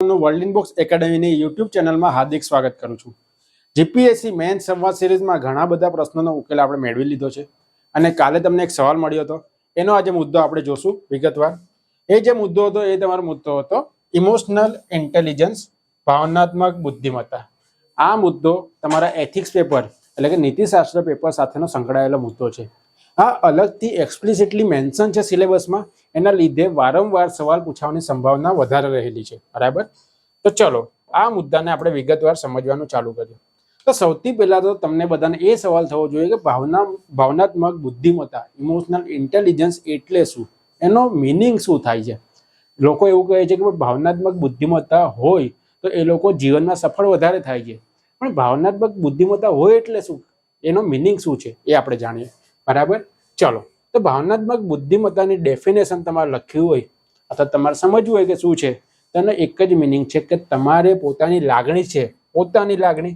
World inbox એકેડેમીની YouTube ચેનલમાં હાર્દિક સ્વાગત કરું છું। જીપીએસસી મેન સંવાદ સિરીઝમાં ઘણા બધા પ્રશ્નોનો ઉકેલ આપણે મેળવી લીધો છે અને કાલે તમને એક સવાલ મળ્યો હતો, એનો આજે મુદ્દો આપણે જોશું વિગતવાર। એ જે મુદ્દો હતો એ તમારો મુદ્દો હતો ઇમોશનલ ઇન્ટેલિજન્સ, ભાવનાત્મક બુદ્ધિમત્તા। આ મુદ્દો તમારા એથિક્સ પેપર એટલે કે નીતિશાસ્ત્ર પેપર સાથેનો સંકળાયેલો મુદ્દો છે। આ અલગથી એક્સપ્લિસિટલી મેન્શન છે સિલેબસમાં, એના લીધે વારંવાર સવાલ પૂછવાની સંભાવના વધારે રહેલી છે, બરાબર। તો ચલો આ મુદ્દાને આપણે વિગતવાર સમજવાનું ચાલુ કરીએ। તો સૌથી પહેલા તો તમને બધાને એ સવાલ થવો જોઈએ કે ભાવનાત્મક બુદ્ધિમત્તા, ઇમોશનલ ઇન્ટેલિજન્સ એટલે શું, એનો મિનિંગ શું થાય છે। લોકો એવું કહે છે કે ભાવનાત્મક બુદ્ધિમત્તા હોય તો એ લોકો જીવનમાં સફળ વધારે થાય છે, પણ ભાવનાત્મક બુદ્ધિમત્તા હોય એટલે શું, એનો મિનિંગ શું છે એ આપણે જાણીએ, બરાબર। ચલો તો ભાવનાત્મક બુદ્ધિમત્તાની ડેફિનેશન તમારે લખ્યું હોય અથવા તમારે સમજવું હોય કે શું છે, તેનો એક જ મિનિંગ છે કે તમારે પોતાની લાગણી છે, પોતાની લાગણી,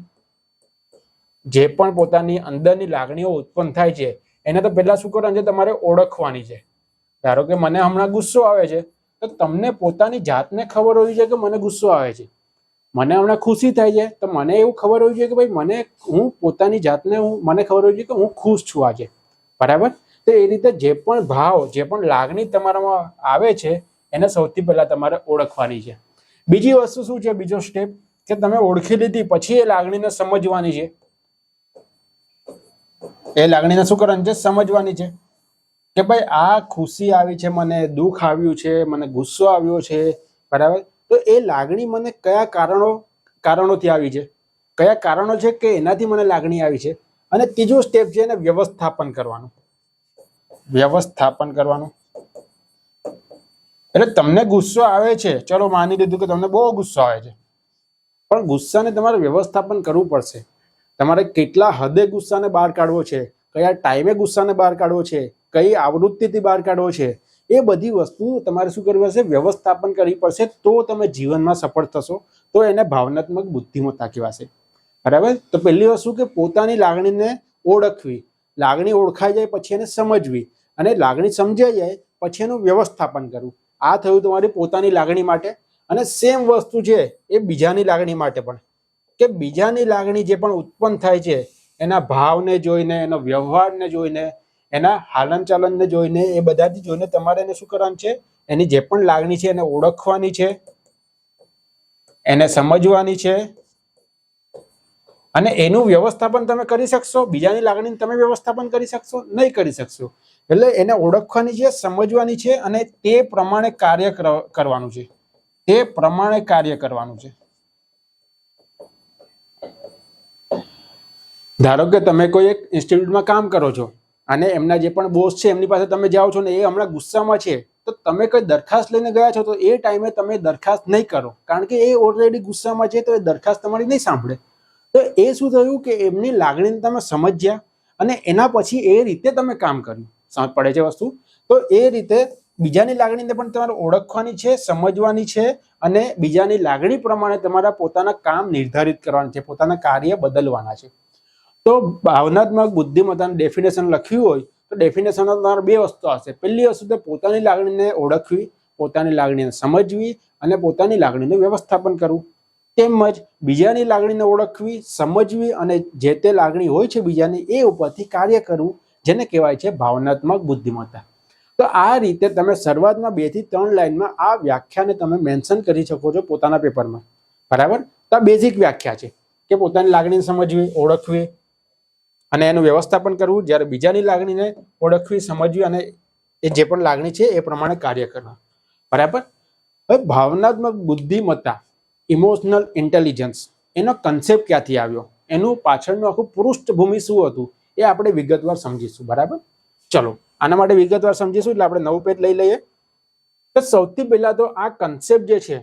જે પણ પોતાની અંદરની લાગણીઓ ઉત્પન્ન થાય છે એને તો પહેલા શું કરવાનું છે, તમારે ઓળખવાની છે। ધારો કે મને હમણાં ગુસ્સો આવે છે તો તમને પોતાની જાતને ખબર હોવી જોઈએ કે મને ગુસ્સો આવે છે। મને હમણાં ખુશી થાય છે તો મને એવું ખબર હોવી જોઈએ કે ભાઈ હું પોતાની જાતને મને ખબર હોવી જોઈએ કે હું ખુશ છું આજે, બરાબર। તો એ રીતે જે પણ ભાવ, જે પણ લાગણી તમારામાં આવે છે એને સૌથી પહેલા તમારે ઓળખવાની છે। બીજી વસ્તુ શું છે, બીજો સ્ટેપ કે તમે ઓળખી લીધી પછી એ લાગણીને સમજવાની છે। એ લાગણીને શું કરવાની છે, સમજવાની છે કે ભાઈ આ ખુશી આવી છે, મને દુઃખ આવ્યું છે, મને ગુસ્સો આવ્યો છે, બરાબર। તો એ લાગણી મને કયા કારણોથી આવી છે, કયા કારણો છે કે એનાથી મને લાગણી આવી છે। અને ત્રીજો સ્ટેપ છે એને વ્યવસ્થાપન કરવાનું। વ્યવસ્થાપન કરવાનું એટલે તમને ગુસ્સો આવે છે, ચલો માની લીધું કે તમને બહુ ગુસ્સો આવે છે, પણ ગુસ્સાને તમારે વ્યવસ્થાપન કરવું પડશે। તમારે કેટલા હદે ગુસ્સાને બહાર કાઢવો છે, કયા ટાઈમે ગુસ્સાને બહાર કાઢવો છે, કઈ આવૃત્તિથી બહાર કાઢવો છે, એ બધી વસ્તુ તમારે શું કરવી પડશે, વ્યવસ્થાપન કરવી પડશે, તો તમે જીવનમાં સફળ થશો। તો એને ભાવનાત્મક બુદ્ધિમત્તા કહેવાશે, બરાબર। તો પહેલી વસ્તુ કે પોતાની લાગણીને ઓળખવી, લાગણી ઓળખાઈ જાય પછી એને સમજવી, અને લાગણી સમજાઈ જાય પછી એનું વ્યવસ્થાપન કરવું। આ થયું તમારી પોતાની લાગણી માટે। અને સેમ વસ્તુ છે એ બીજાની લાગણી માટે પણ, કે બીજાની લાગણી જે પણ ઉત્પન્ન થાય છે એના ભાવને જોઈને, એનો વ્યવહારને જોઈને, એના હાલન ચાલનને જોઈને, એ બધાથી જોઈને તમારે એને શું કરવાનું છે, એની જે પણ લાગણી છે એને ઓળખવાની છે, એને સમજવાની છે, અને એનું વ્યવસ્થાપન તમે કરી શકશો। બીજાની લાગણીને તમે વ્યવસ્થાપન કરી શકશો? નહીં કરી શકશો। એટલે એને ઓળખવાની છે, સમજવાની છે, અને તે પ્રમાણે કાર્ય કરવાનું છે, તે પ્રમાણે કાર્ય કરવાનું છે। ધારો કે તમે કોઈ એક ઇન્સ્ટિટ્યૂટમાં કામ કરો છો અને એમના જે પણ બોસ છે એમની પાસે તમે જાઓ છો ને એ હમણાં ગુસ્સામાં છે, તો તમે કોઈ દરખાસ્ત લઈને ગયા છો તો એ ટાઈમે તમે દરખાસ્ત નહીં કરો, કારણ કે એ ઓલરેડી ગુસ્સામાં છે, તો એ દરખાસ્ત તમારી નહીં સાંભળે। તો એ શું થયું કે એમની લાગણીને તમે સમજ્યા અને એના પછી એ રીતે તમે કામ કર્યું, સમજ પડે છે વસ્તુ। તો એ રીતે બીજાની લાગણીને પણ તમારે ઓળખવાની છે, સમજવાની છે, અને બીજાની લાગણી પ્રમાણે તમારા પોતાના કામ નિર્ધારિત કરવાના છે, પોતાના કાર્ય બદલવાના છે। તો ભાવનાત્મક બુદ્ધિમત્તાનું ડેફિનેશન લખ્યું હોય તો ડેફિનેશનમાં તમારે બે વસ્તુ આવશે। પહેલી વસ્તુ તો પોતાની લાગણીને ઓળખવી, પોતાની લાગણીને સમજવી, અને પોતાની લાગણીનું વ્યવસ્થાપન કરવું। તેમજ બીજાની લાગણીને ઓળખવી, સમજવી, અને જે તે લાગણી હોય છે બીજાની એ ઉપરથી કાર્ય કરવું, જેને કહેવાય છે ભાવનાત્મક બુદ્ધિમત્તા। તો આ રીતે તમે શરૂઆતમાં 2 થી 3 લાઈનમાં આ વ્યાખ્યાને તમે મેન્શન કરી શકો છો પોતાના પેપરમાં, બરાબર। તો આ બેઝિક વ્યાખ્યા છે કે પોતાની લાગણીને સમજવી, ઓળખવી અને એનું વ્યવસ્થાપન કરવું, જ્યારે બીજાની લાગણીને ઓળખવી, સમજવી, અને એ જે પણ લાગણી છે એ પ્રમાણે કાર્ય કરવા, બરાબર। હવે ભાવનાત્મક બુદ્ધિમત્તા, ઇમોશનલ ઇન્ટેલિજન્સ, એનો કન્સેપ્ટ ક્યાંથી આવ્યો, એનું પાછળનું આખું પૃષ્ઠભૂમિ શું હતું એ આપણે વિગતવાર સમજીશું, બરાબર। ચલો આના માટે વિગતવાર સમજીશું એટલે આપણે નવું પેજ લઈ લઈએ। તો સૌથી પહેલા તો આ કન્સેપ્ટ જે છે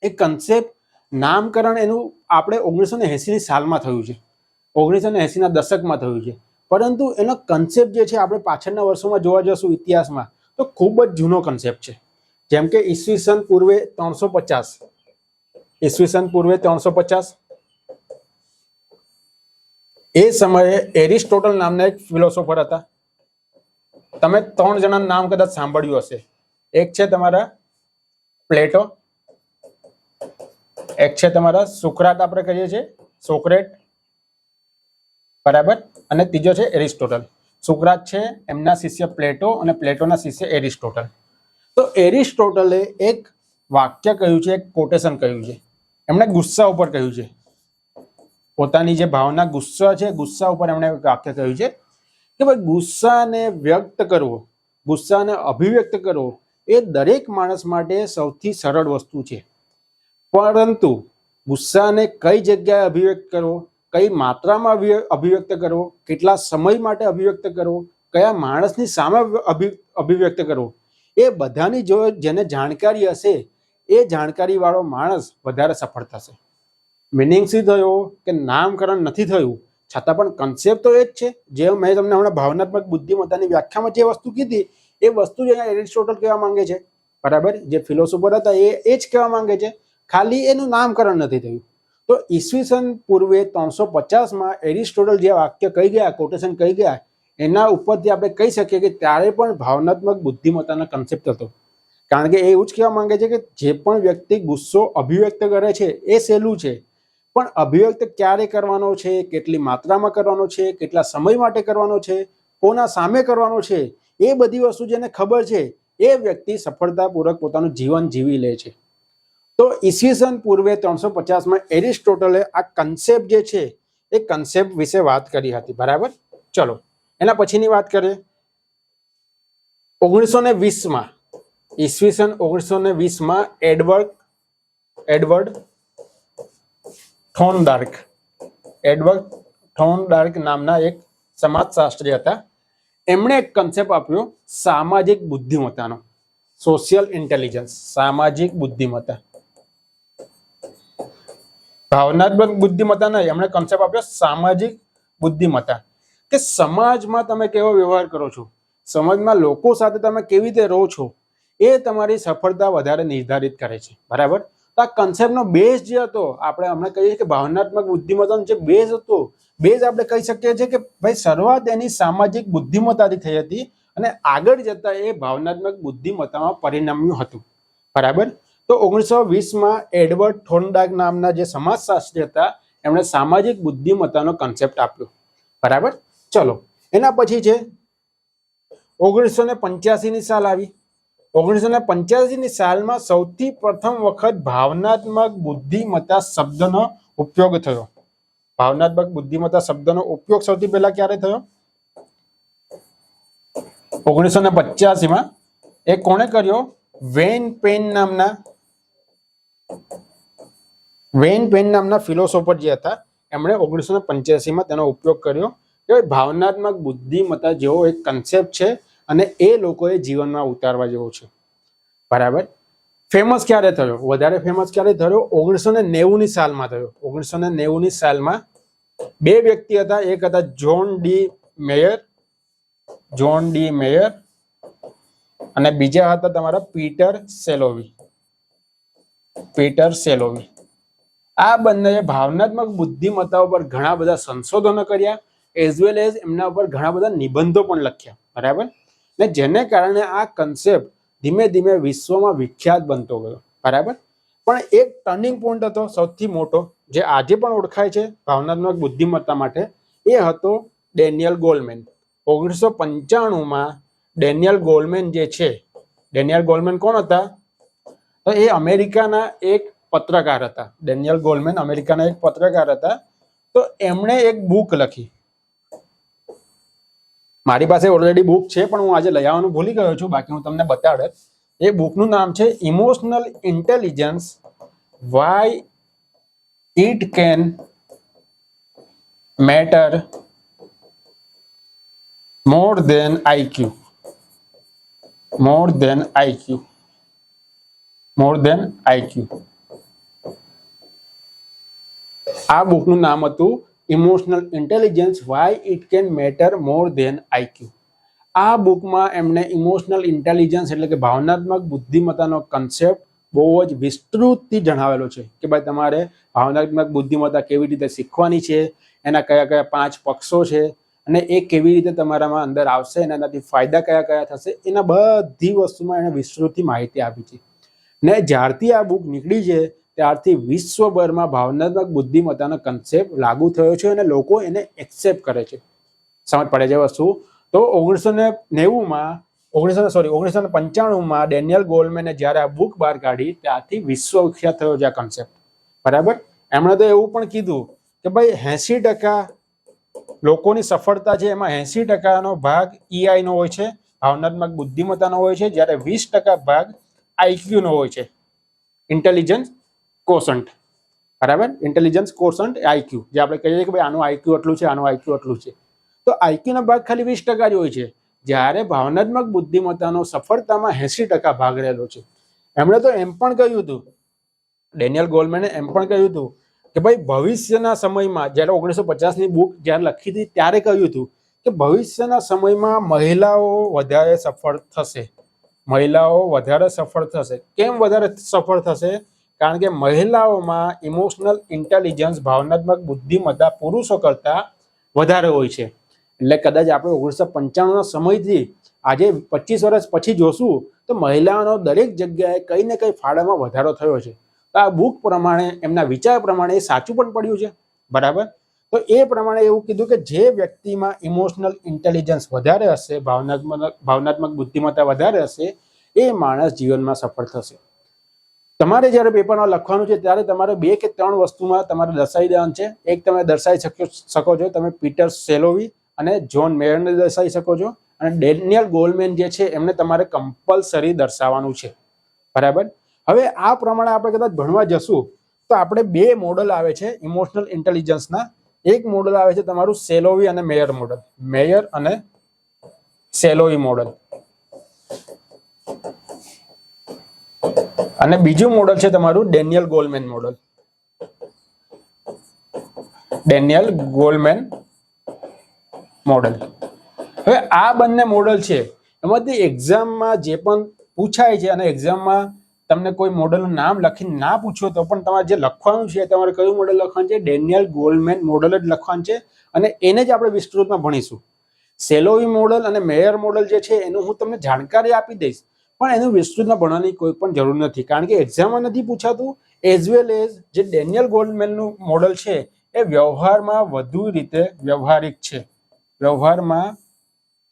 એ કન્સેપ્ટ નામકરણ એનું આપણે 1980ની સાલમાં થયું છે, 1980ના દશકમાં થયું છે, પરંતુ એનો કન્સેપ્ટ જે છે આપણે પાછળના વર્ષોમાં જોવા જશું ઇતિહાસમાં તો ખૂબ જ જૂનો કન્સેપ્ટ છે। જેમ કે ઈસવીસન પૂર્વે 350, ઈસવીસન પૂર્વે 350 એ સમયે એરિસ્ટોટલ નામના એક ફિલોસોફર હતા। તમે 3 જણાનું નામ કદાચ સાંભળ્યું હશે। એક છે તમારા પ્લેટો, એક છે તમારા સુકરાત, આપણે કહીએ છીએ સોક્રેટ, બરાબર, અને ત્રીજો છે એરિસ્ટોટલ. સુકરાત છે એમના શિષ્ય પ્લેટો અને પ્લેટોના શિષ્ય એરિસ્ટોટલ. તો એરિસ્ટોટલે એક વાક્ય કહ્યું છે, એક કોટેશન કહ્યું છે. એમણે ગુસ્સા ઉપર કહ્યું છે, પોતાની જે ભાવના ગુસ્સા છે, ગુસ્સા ઉપર એમણે એક વાક્ય કહ્યું છે કે ભાઈ ગુસ્સાને વ્યક્ત કરવો, ગુસ્સાને અભિવ્યક્ત કરવો એ દરેક માણસ માટે સૌથી સરળ વસ્તુ છે, પરંતુ ગુસ્સાને કઈ જગ્યાએ અભિવ્યક્ત કરવો, કઈ માત્રામાં અભિવ્યક્ત કરવો, કેટલા સમય માટે અભિવ્યક્ત કરવો, કયા માણસની સામે અભિવ્યક્ત કરવો, એ બધાની જો જેને જાણકારી હશે એ જાણકારી વાળો માણસ વધારે સફળ થશે. મિનિંગ શું થયો કે નામકરણ નથી થયું, છતાં પણ કન્સેપ્ટ તો એ જ છે. જે મેં તમને હમણાં ભાવનાત્મક બુદ્ધિમત્તાની વ્યાખ્યામાં જે વસ્તુ કીધી એ વસ્તુ જ અહીંયા એરિસ્ટોટલ કહેવા માંગે છે, બરાબર. જે ફિલોસોફર હતા એ જ કહેવા માંગે છે, ખાલી એનું નામકરણ નથી થયું. તો ઈસવીસન પૂર્વે 350માં એરિસ્ટોટલ જે વાક્ય કહી ગયા, કોટેશન કહી ગયા, એના ઉપરથી આપણે કહી શકીએ કે ત્યારે પણ ભાવનાત્મક બુદ્ધિમત્તાનો કન્સેપ્ટ હતો. કારણ કે એ એવું જ કહેવા માંગે છે કે જે પણ વ્યક્તિ ગુસ્સો અભિવ્યક્ત કરે છે એ સહેલું છે, પણ અભિવ્યક્ત ક્યારે કરવાનો છે, કેટલી માત્રામાં કરવાનો છે, કેટલા સમય માટે કરવાનો છે, કોના સામે કરવાનો છે, એ બધી વસ્તુ જેને ખબર છે એ વ્યક્તિ સફળતાપૂર્વક પોતાનું જીવન જીવી લે છે. તો ઈસવીસન પૂર્વે 350માં એરિસ્ટોટલે આ કન્સેપ્ટ જે છે એ કન્સેપ્ટ વિશે વાત કરી હતી, બરાબર. ચલો એના પછીની વાત કરીએ. 1920માં, ઈસવીસન 1920માં એડવર્ડ થોર્નડાર્ક નામના એક સમાજશાસ્ત્રી હતા. એમણે એક કન્સેપ્ટ આપ્યો સામાજિક બુદ્ધિમત્તાનો, સોશિયલ ઇન્ટેલિજન્સ, સામાજિક બુદ્ધિમત્તા. ભાવનાત્મક બુદ્ધિમત્તા નહીં, એમણે કન્સેપ્ટ આપ્યો સામાજિક બુદ્ધિમત્તા, કે સમાજમાં તમે કેવો વ્યવહાર કરો છો, સમાજમાં લોકો સાથે તમે કેવી રીતે રહો છો, એ તમારી સફળતા વધારે નિર્ધારિત કરે છે, બરાબર. તો આ કન્સેપ્ટનો બેઝ જે હતો, આપણે હમણાં કહીએ કે ભાવનાત્મક બુદ્ધિમત્તાનો જે બેઝ હતો, બેઝ આપણે કહી શકીએ છીએ કે ભાઈ શરૂઆત એની સામાજિક બુદ્ધિમત્તાથી થઈ હતી અને આગળ જતા એ ભાવનાત્મક બુદ્ધિમત્તામાં પરિણમ્યું હતું, બરાબર. તો 1920માં એડવર્ડ થોર્નડાર્ક નામના જે સમાજશાસ્ત્રી હતા એમણે સામાજિક બુદ્ધિમત્તાનો કન્સેપ્ટ આપ્યો, બરાબર. ચલો એના પછી છે 1985ની સાલ આવી. 1985ની સાલમાં સૌથી પ્રથમ વખત ભાવનાત્મક બુદ્ધિમત્તા શબ્દનો ઉપયોગ થયો. ભાવનાત્મક બુદ્ધિમત્તા શબ્દનો ઉપયોગ સૌથી પહેલા ક્યારે થયો? 1985માં. એ કોણે કર્યો? વેન પેન નામના ફિલોસોફર જે હતા એમણે 1985માં તેનો ઉપયોગ કર્યો કે ભાવનાત્મક બુદ્ધિમત્તા જેવો એક કન્સેપ્ટ છે અને એ લોકોએ જીવનમાં ઉતારવા જેવો છે, બરાબર. ફેમસ ક્યારે થયો? વધારે ફેમસ ક્યારે થયો? 1990ની સાલમાં થયો. 1990ની સાલમાં બે વ્યક્તિ હતા. એક હતા જ્હોન ડી મેયર અને બીજા હતા તમારા પીટર સેલોવી. આ બંનેએ ભાવનાત્મક બુદ્ધિમત્તા ઉપર ઘણા બધા સંશોધનો કર્યા, એઝ વેલ એઝ એમના ઉપર ઘણા બધા નિબંધો પણ લખ્યા, બરાબર. ને જેને કારણે આ કન્સેપ્ટ ધીમે ધીમે વિશ્વમાં વિખ્યાત બનતો ગયો, બરાબર. પણ એક ટર્નિંગ પોઈન્ટ હતો સૌથી મોટો, જે આજે પણ ઓળખાય છે ભાવનાત્મક બુદ્ધિમત્તા માટે, એ હતો ડેનિયલ ગોલમેન. 1995માં ડેનિયલ ગોલમેન જે છે, ડેનિયલ ગોલમેન કોણ હતા? તો એ અમેરિકાના એક પત્રકાર હતા. ડેનિયલ ગોલમેન અમેરિકાના એક પત્રકાર હતા. તો એમણે એક બુક લખી. મારી પાસે ઓલરેડી બુક છે પણ હું આજે લઈ આવવાનું ભૂલી ગયો છું, બાકી હું તમને બતાડે. એ બુકનું નામ છે emotional intelligence, why it can matter more than IQ. આ બુકનું નામ હતું emotional intelligence, why it can matter more than IQ. આ બુકમાં એમણે ઇમોશનલ ઇન્ટેલિજન્સ એટલે કે ભાવનાત્મક બુદ્ધિમત્તાનો કન્સેપ્ટ બહુ જ વિસ્તૃતથી જણાવેલો છે કે ભાઈ તમારે ભાવનાત્મક બુદ્ધિમત્તા કેવી રીતે શીખવાની છે, એના કયા કયા 5 પક્ષો છે અને એ કેવી રીતે તમારામાં અંદર આવશે અને એનાથી ફાયદા કયા કયા થશે, એના બધી વસ્તુમાં એણે વિસ્તૃતથી માહિતી આપી છે. ને જ્યારથી આ બુક નીકળી છે ત્યારથી વિશ્વભરમાં ભાવનાત્મક બુદ્ધિમત્તાનો કન્સેપ્ટ લાગુ થયો છે અને લોકો એને એક્સેપ્ટ કરે છે. સમજ પડે છે વસ્તુ? તો 1995માં ડેનિયલ ગોલમેને જ્યારે આ બુક બહાર કાઢી ત્યારથી વિશ્વ વિખ્યાત થયો છે આ કન્સેપ્ટ. બરાબર. એમણે તો એવું પણ કીધું કે ભાઈ 80% લોકોની સફળતા છે એમાં 80% ભાગ EI નો હોય છે, ભાવનાત્મક બુદ્ધિમત્તાનો હોય છે, જ્યારે 20% ભાગ IQ નો હોય છે, ઇન્ટેલિજન્સ કોશન્ટ. બરાબર. ઇન્ટેલિજન્સ કોશન્ટ IQ, જે આપણે કહીએ કે ભાઈ આનું IQ એટલું છે, આનું IQ એટલું છે. તો IQ નો ભાગ ખાલી 20% જ હોય છે, જ્યારે ભાવનાત્મક બુદ્ધિમત્તાનો સફળતામાં 80% ભાગ રહેલો છે. એમણે તો એમ પણ કહ્યું હતું, ડેનિયલ ગોલમેને એમ પણ કહ્યું હતું કે ભાઈ ભવિષ્યના સમયમાં, જ્યારે 1950ની બુક જ્યારે લખી હતી ત્યારે કહ્યું હતું કે ભવિષ્યના સમયમાં મહિલાઓ વધારે સફળ થશે. મહિલાઓ વધારે સફળ થશે. કેમ વધારે સફળ થશે? કારણ કે મહિલાઓમાં ઇમોશનલ ઇન્ટેલિજન્સ, ભાવનાત્મક બુદ્ધિમત્તા પુરુષો કરતા વધારે હોય છે. એટલે કદાચ આપણે 1995ના સમયથી આજે 25 વર્ષ પછી જોશું તો મહિલાઓનો દરેક જગ્યાએ કંઈ ને કંઈ ફાળામાં વધારો થયો છે. તો આ બુક પ્રમાણે, એમના વિચાર પ્રમાણે એ સાચું પણ પડ્યું છે. બરાબર. તો એ પ્રમાણે એવું કીધું કે જે વ્યક્તિમાં ઇમોશનલ ઇન્ટેલિજન્સ વધારે હશે, ભાવનાત્મક બુદ્ધિમત્તા વધારે હશે, એ માણસ જીવનમાં સફળ થશે. તમારે જ્યારે પેપરમાં લખવાનું છે ત્યારે તમારે 2 કે 3 વસ્તુમાં તમારે દર્શાવી દેવાનું છે. એક તમે દર્શાવી શકો છો, તમે પીટર સેલોવી અને જ્હોન મેયરને દર્શાવી શકો છો, અને ડેનિયલ ગોલમેન જે છે એમને તમારે કમ્પલસરી દર્શાવવાનું છે. બરાબર. હવે આ પ્રમાણે આપણે કદાચ ભણવા જશું તો આપણે 2 મોડલ આવે છે ઇમોશનલ ઇન્ટેલિજન્સના. એક મોડલ આવે છે તમારું સેલોવી અને મેયર મોડલ. મેયર અને સેલોવી મોડલ. અને બીજું મોડલ છે તમારું Daniel Goleman model. Daniel Goleman model. હવે આ બંને મોડલ છે એમાંથી એક્ઝામમાં જે પણ પૂછાય છે, અને એક્ઝામમાં તમને કોઈ મોડલનું નામ લખીને ના પૂછો તો પણ તમારે જે લખવાનું છે, તમારે કયું મોડલ લખવાનું છે? ડેનિયલ ગોલમેન મોડલ જ લખવાનું છે, અને એને જ આપણે વિસ્તૃતમાં ભણીશું. સેલોવી મોડલ અને મેયર મોડલ જે છે એનું હું તમને જાણકારી આપી દઈશ, પણ એનું વિસ્તૃતમાં ભણવાની કોઈ પણ જરૂર નથી, કારણ કે એક્ઝામમાં નથી પૂછાતું. એઝ વેલ એઝ જે ડેનિયલ ગોલમેનનું મોડલ છે એ વ્યવહારમાં વધુ રીતે વ્યવહારિક છે.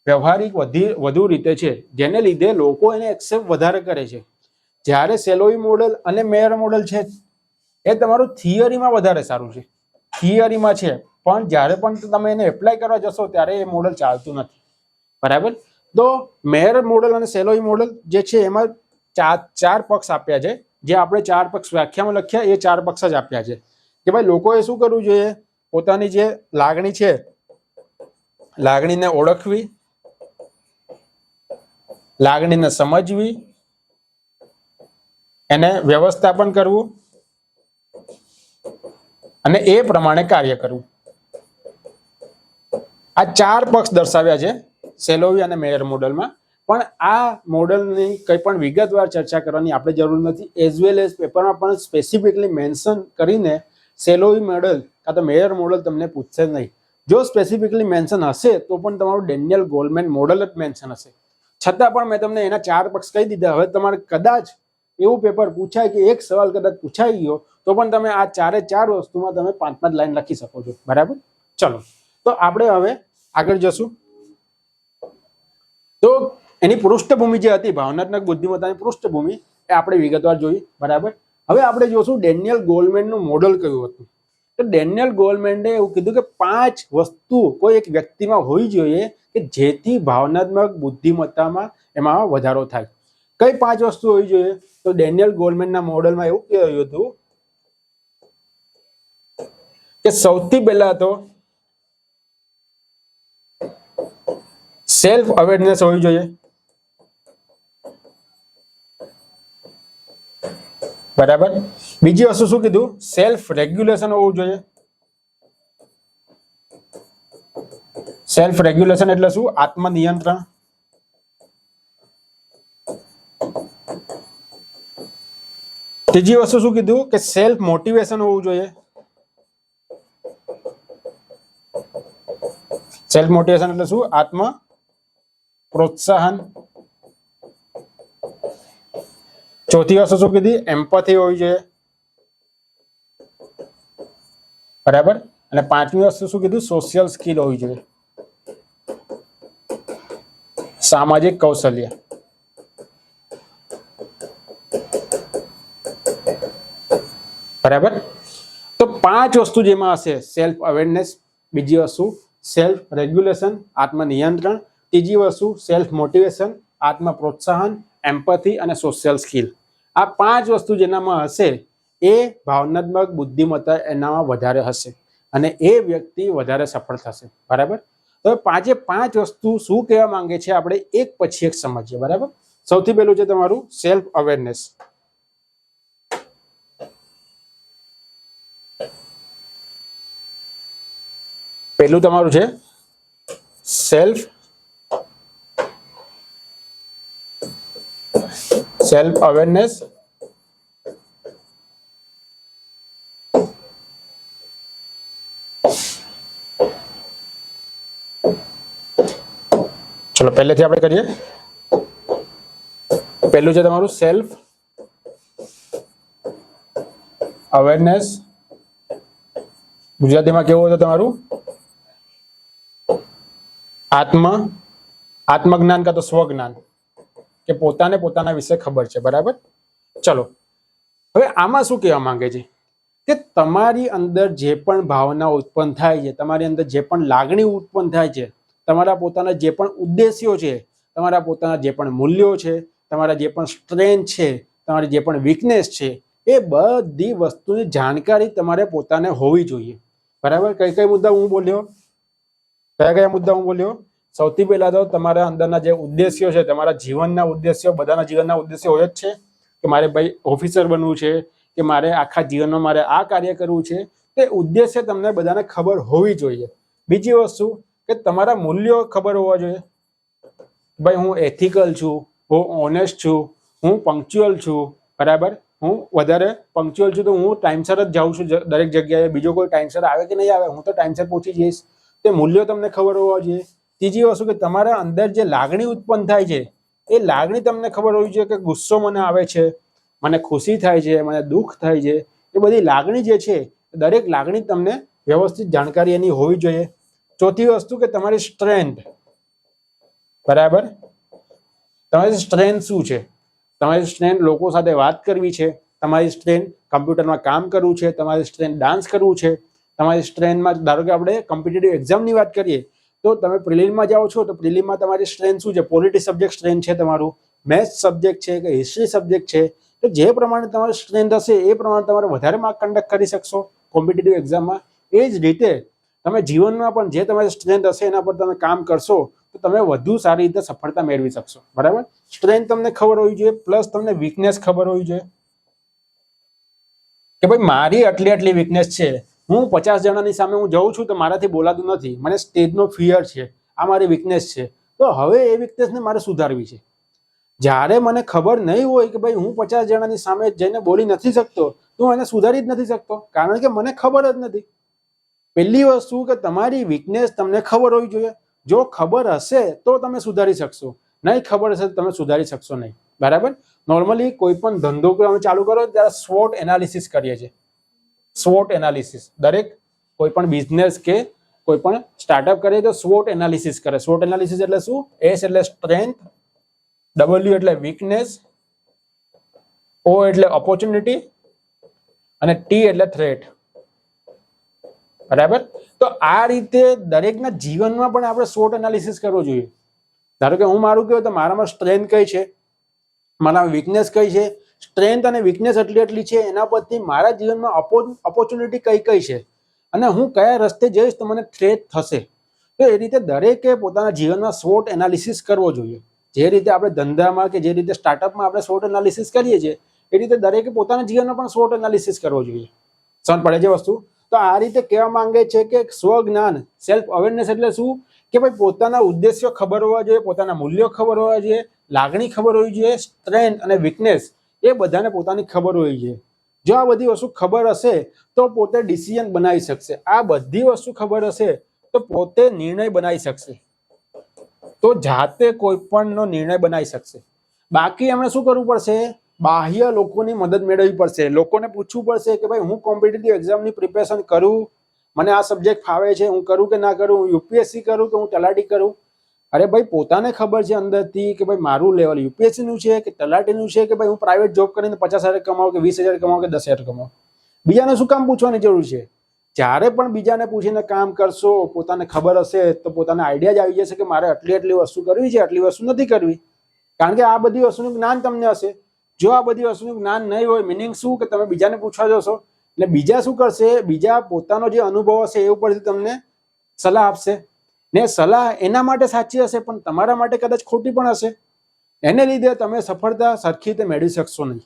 વ્યવહારિક વધુ રીતે છે, જેને લીધે લોકો એને એક્સેપ્ટ વધારે કરે છે. જ્યારે સેલોવી મોડલ અને મેયર મોડલ છે એ તમારું થિયરીમાં વધારે સારું છે, થિયરીમાં છે, પણ જ્યારે પણ તમે એને એપ્લાય કરવા જશો ત્યારે એ મોડલ ચાલતું નથી. બરાબર. તો મેયર મોડલ અને સેલોવી મોડલ જે છે એમાં ચાર પક્ષ આપ્યા છે, જે આપણે 4 પક્ષ વ્યાખ્યામાં લખ્યા એ 4 પક્ષ જ આપ્યા છે કે ભાઈ લોકોએ શું કરવું જોઈએ? પોતાની જે લાગણી છે, લાગણીને ઓળખવી, લાગણીને સમજવી, એને વ્યવસ્થાપન કરવું અને એ પ્રમાણે કાર્ય કરવું. આ 4 પક્ષ દર્શાવ્યા છે સેલોવી અને મેયર મોડલમાં. પણ આ મોડલની કંઈ પણ વિગતવાર ચર્ચા કરવાની આપણે જરૂર નથી. એઝ વેલ એઝ પેપરમાં પણ સ્પેસિફિકલી મેન્શન કરીને સેલોવી મોડલ કાં તો મેયર મોડલ તમને પૂછશે નહીં. જો સ્પેસિફિકલી મેન્શન હશે તો પણ તમારું ડેનિયલ ગોલમેન મોડલ જ મેન્શન હશે. છતાં પણ મેં તમને એના 4 પક્ષ કહી દીધા. હવે તમારે કદાચ એવું પેપર પૂછાય કે એક સવાલ કદાચ પૂછાઈ ગયો તો પણ તમે આ 4 વસ્તુમાં તમે 5 લાઈન લખી શકો છો. બરાબર. ચલો, તો આપણે હવે આગળ જશું. તો એની પૃષ્ઠભૂમિ જે હતી, ભાવનાત્મક બુદ્ધિમત્તાની પૃષ્ઠભૂમિ, એ આપણે વિગતવાર જોઈ. બરાબર. હવે આપણે જોશું ડેનિયલ ગોલમેનનું મોડલ કયું હતું. તો ડેનિયલ ગોલમેને એવું કીધું કે 5 વસ્તુ કોઈ એક વ્યક્તિમાં હોવી જોઈએ કે જેથી ભાવનાત્મક બુદ્ધિમત્તામાં એમાં વધારો થાય. કઈ 5 વસ્તુ હોવી જોઈએ? તો ડેનિયલ ગોલમેનના મોડલમાં એવું કહ્યું હતું કે સૌથી પહેલા તો સેલ્ફ અવેરનેસ હોવી જોઈએ. બરાબર. બીજી વસ્તુ શું કીધું? સેલ્ફ રેગ્યુલેશન હોવું જોઈએ. સેલ્ફ રેગ્યુલેશન એટલે શું? આત્મનિયંત્રણ. ત્રીજી વસ્તુ શું કીધું? કે સેલ્ફ મોટિવેશન હોવું જોઈએ. સેલ્ફ મોટિવેશન એટલે શું? આત્મ પ્રોત્સાહન. ચોથી વસ્તુ શું કીધી? એમ્પથી હોવી જોઈએ. બરાબર. અને પાંચમી વસ્તુ શું કીધું? સોશિયલ સ્કિલ હોવી જોઈએ, સામાજિક કૌશલ્ય. બરાબર. તો પાંચ વસ્તુ જેમાં હશે: સેલ્ફ અવેરનેસ, બીજી વસ્તુ સેલ્ફ રેગ્યુલેશન, આત્મનિયંત્રણ, ત્રીજી વસ્તુ સેલ્ફ મોટિવેશન, આત્મ પ્રોત્સાહન, એમ્પથી અને સોશિયલ સ્કિલ. આ પાંચ વસ્તુ જેનામાં હશે એ ભાવનાત્મક બુદ્ધિમત્તા એનામાં વધારે હશે અને એ વ્યક્તિ વધારે સફળ થશે. બરાબર. તો પાંચે પાંચ વસ્તુ શું કહેવા માંગે છે આપણે એક પછી એક સમજીએ. બરાબર. સૌથી પહેલું છે તમારું સેલ્ફ અવેરનેસ. પહેલું તમારું છે સેલ્ફ અવેરનેસ. ચલો પહેલેથી આપણે કરીએ. પહેલું છે તમારું સેલ્ફ અવેરનેસ. ગુજરાતીમાં કેવું હતું તમારું? આત્મજ્ઞાન કાં તો સ્વજ્ઞાન, કે પોતાને પોતાના વિશે ખબર છે. બરાબર. ચલો હવે આમાં શું કહેવા માંગે છે કે તમારી અંદર જે પણ ભાવના ઉત્પન્ન થાય છે, તમારી અંદર જે પણ લાગણી ઉત્પન્ન થાય છે, તમારા પોતાના જે પણ ઉદ્દેશ્યો છે, તમારા પોતાના જે પણ મૂલ્યો છે, તમારા જે પણ સ્ટ્રેન્થ છે, તમારી જે પણ વીકનેસ છે, એ બધી વસ્તુની જાણકારી તમારે પોતાને હોવી જોઈએ. બરાબર. કઈ કઈ મુદ્દા હું બોલ્યો? કયા મુદ્દા હું બોલ્યો? સૌથી પહેલા તો તમારા અંદરના જે ઉદ્દેશ્યો છે, તમારા જીવનના ઉદ્દેશ્યો, બધાના જીવનના ઉદ્દેશ્યો હોય જ છે કે મારે ભાઈ ઓફિસર બનવું છે, કે મારે આખા જીવનમાં મારે આ કાર્ય કરવું છે. તે ઉદ્દેશ્ય તમને બધાને ખબર હોવી જોઈએ. બીજી વસ્તુ કે તમારા મૂલ્યો ખબર હોવા જોઈએ. ભાઈ હું એથિકલ છું, હું ઓનેસ્ટ છું, હું પંક્ચ્યુઅલ છું. બરાબર. હું વધારે પંક્ચ્યુઅલ છું તો હું ટાઈમસર જ જાઉં છું દરેક જગ્યાએ. બીજો કોઈ ટાઈમસર આવે કે નહીં આવે, હું તો ટાઈમસર પહોંચી જઈશ. તે મૂલ્યો તમને ખબર હોવા જોઈએ. ત્રીજી વસ્તુ કે તમારા અંદર જે લાગણી ઉત્પન્ન થાય છે એ લાગણી તમને ખબર હોવી જોઈએ કે ગુસ્સો મને આવે છે, મને ખુશી થાય છે, મને દુઃખ થાય છે. એ બધી લાગણી જે છે દરેક લાગણી તમને વ્યવસ્થિત જાણકારી એની હોવી જોઈએ. ચોથી વસ્તુ કે તમારી સ્ટ્રેન્થ. બરાબર. તમારી સ્ટ્રેન્થ શું છે? તમારી સ્ટ્રેન્થ લોકો સાથે વાત કરવી છે, તમારી સ્ટ્રેન્થ કમ્પ્યુટરમાં કામ કરવું છે, તમારી સ્ટ્રેન્થ ડાન્સ કરવું છે, તમારી સ્ટ્રેન્થમાં ધારો કે આપણે કોમ્પિટિટિવ એક્ઝામની વાત કરીએ તો તમે પ્રિલિમમાં જાઓ છો તો પ્રિલિમમાં તમારી સ્ટ્રેન્થ શું છે? પોલિટી સબ્જેક્ટ સ્ટ્રેન્થ છે તમારું, મેથ્સ સબ્જેક્ટ છે કે હિસ્ટ્રી સબ્જેક્ટ છે. તો જે પ્રમાણે તમારી સ્ટ્રેન્થ હશે એ પ્રમાણે તમારે વધારે માર્ક કન્ડક્ટ કરી શકશો કોમ્પિટિટિવ એક્ઝામમાં. એ જ રીતે તમે જીવનમાં પણ જે તમારી સ્ટ્રેન્થ હશે એના પર તમે કામ કરશો તો તમે વધુ સારી રીતે સફળતા મેળવી શકશો. બરાબર. સ્ટ્રેન્થ તમને ખબર હોવી જોઈએ, પ્લસ તમને વીકનેસ ખબર હોવી જોઈએ કે ભાઈ મારી આટલી વીકનેસ છે, હું 50 જણાની સામે હું જઉં છું તો મારાથી બોલાતું નથી, મને સ્ટેજનો ફિયર છે, આ મારી વીકનેસ છે. તો હવે એ વીકનેસને મારે સુધારવી છે. જ્યારે મને ખબર નહીં હોય કે ભાઈ હું 50 જણાની સામે જઈને બોલી નથી શકતો તો હું એને સુધારી જ નથી શકતો, કારણ કે મને ખબર જ નથી. પહેલી વસ્તુ કે તમારી વીકનેસ તમને ખબર હોવી જોઈએ. જો ખબર હશે તો તમે સુધારી શકશો, નહીં ખબર હશે તો તમે સુધારી શકશો નહીં. બરાબર. નોર્મલી કોઈ પણ ધંધો તમે ચાલુ કરો ત્યારે SWOT એનાલિસિસ કરીએ છીએ. SWOT એનાલિસિસ દરેક કોઈ પણ બિઝનેસ કે કોઈ પણ સ્ટાર્ટઅપ કરે તો SWOT એનાલિસિસ કરે. SWOT એનાલિસિસ એટલે શું? S એટલે સ્ટ્રેન્થ, W એટલે વીકનેસ, O એટલે ઓપોર્ચ્યુનિટી અને T એટલે થ્રેટ. બરાબર. તો આ રીતે દરેકના જીવનમાં પણ આપણે SWOT એનાલિસિસ કરવો જોઈએ. ધારો કે હું મારું કહું તો મારામાં સ્ટ્રેન્થ કઈ છે, મારામાં વીકનેસ કઈ છે, સ્ટ્રેન્થ અને વીકનેસ એટલી છે, એના પરથી મારા જીવનમાં ઓપોર્ચ્યુનિટી કઈ કઈ છે અને હું કયા રસ્તે જઈશ તો મને થ્રેટ થશે. તો એ રીતે દરેકે પોતાના જીવનમાં SWOT એનાલિસિસ કરવો જોઈએ. જે રીતે આપણે ધંધામાં કે જે રીતે સ્ટાર્ટઅપમાં આપણે SWOT એનાલિસિસ કરીએ છીએ એ રીતે દરેકે પોતાના જીવનમાં પણ SWOT એનાલિસિસ કરવો જોઈએ. સમજ પડે છે વસ્તુ? તો આ રીતે કહેવા માંગે છે કે સ્વજ્ઞાન, સેલ્ફ અવેરનેસ એટલે શું કે ભાઈ પોતાના ઉદ્દેશ્યો ખબર હોવા જોઈએ, પોતાના મૂલ્યો ખબર હોવા જોઈએ, લાગણી ખબર હોવી જોઈએ, સ્ટ્રેન્થ અને વીકનેસ એ બધાને પોતાની ખબર હોવી જોઈએ. જો આ બધી વસ્તુ ખબર હશે તો પોતે ડિસિઝન બનાવી શકશે. આ બધી વસ્તુ ખબર હશે તો પોતે નિર્ણય બનાવી શકશે, તો જાતે કોઈ પણનો નિર્ણય બનાવી શકશે. બાકી એમણે શું કરવું પડશે? બાહ્ય લોકોની મદદ મેળવવી પડશે. લોકોને પૂછવું પડશે કે ભાઈ હું કોમ્પિટિટિવ એક્ઝામની પ્રિપેરેશન કરું મને આ સબ્જેક્ટ ફાવે છે, હું કરું કે ના કરું, હું યુપીએસસી કરું કે હું તલાટી કરું. અરે ભાઈ, પોતાને ખબર છે અંદરથી કે ભાઈ મારું લેવલ યુપીએસસી નું છે કે તલાટીનું છે, કે ભાઈ હું પ્રાઇવેટ જોબ કરીને 50,000 કમાવું કે 20,000 કમાવું કે 10,000 કમાવું. બીજાને શું કામ પૂછવાની જરૂર છે? જ્યારે પણ બીજાને પૂછીને કામ કરશો, પોતાને ખબર હશે તો પોતાને આઈડિયા જ આવી જશે કે મારે આટલી વસ્તુ કરવી છે, આટલી વસ્તુ નથી કરવી. કારણ કે આ બધી વસ્તુનું જ્ઞાન તમને હશે. જો આ બધી વસ્તુનું જ્ઞાન નહીં હોય, મિનિંગ શું કે તમે બીજાને પૂછવા જશો એટલે બીજા શું કરશે? બીજા પોતાનો જે અનુભવ હશે એ ઉપરથી તમને સલાહ આપશે, ને સલાહ એના માટે સાચી હશે પણ તમારા માટે કદાચ ખોટી પણ હશે. એને લીધે તમે સફળતા સરખી રીતે મેળવી શકશો નહીં.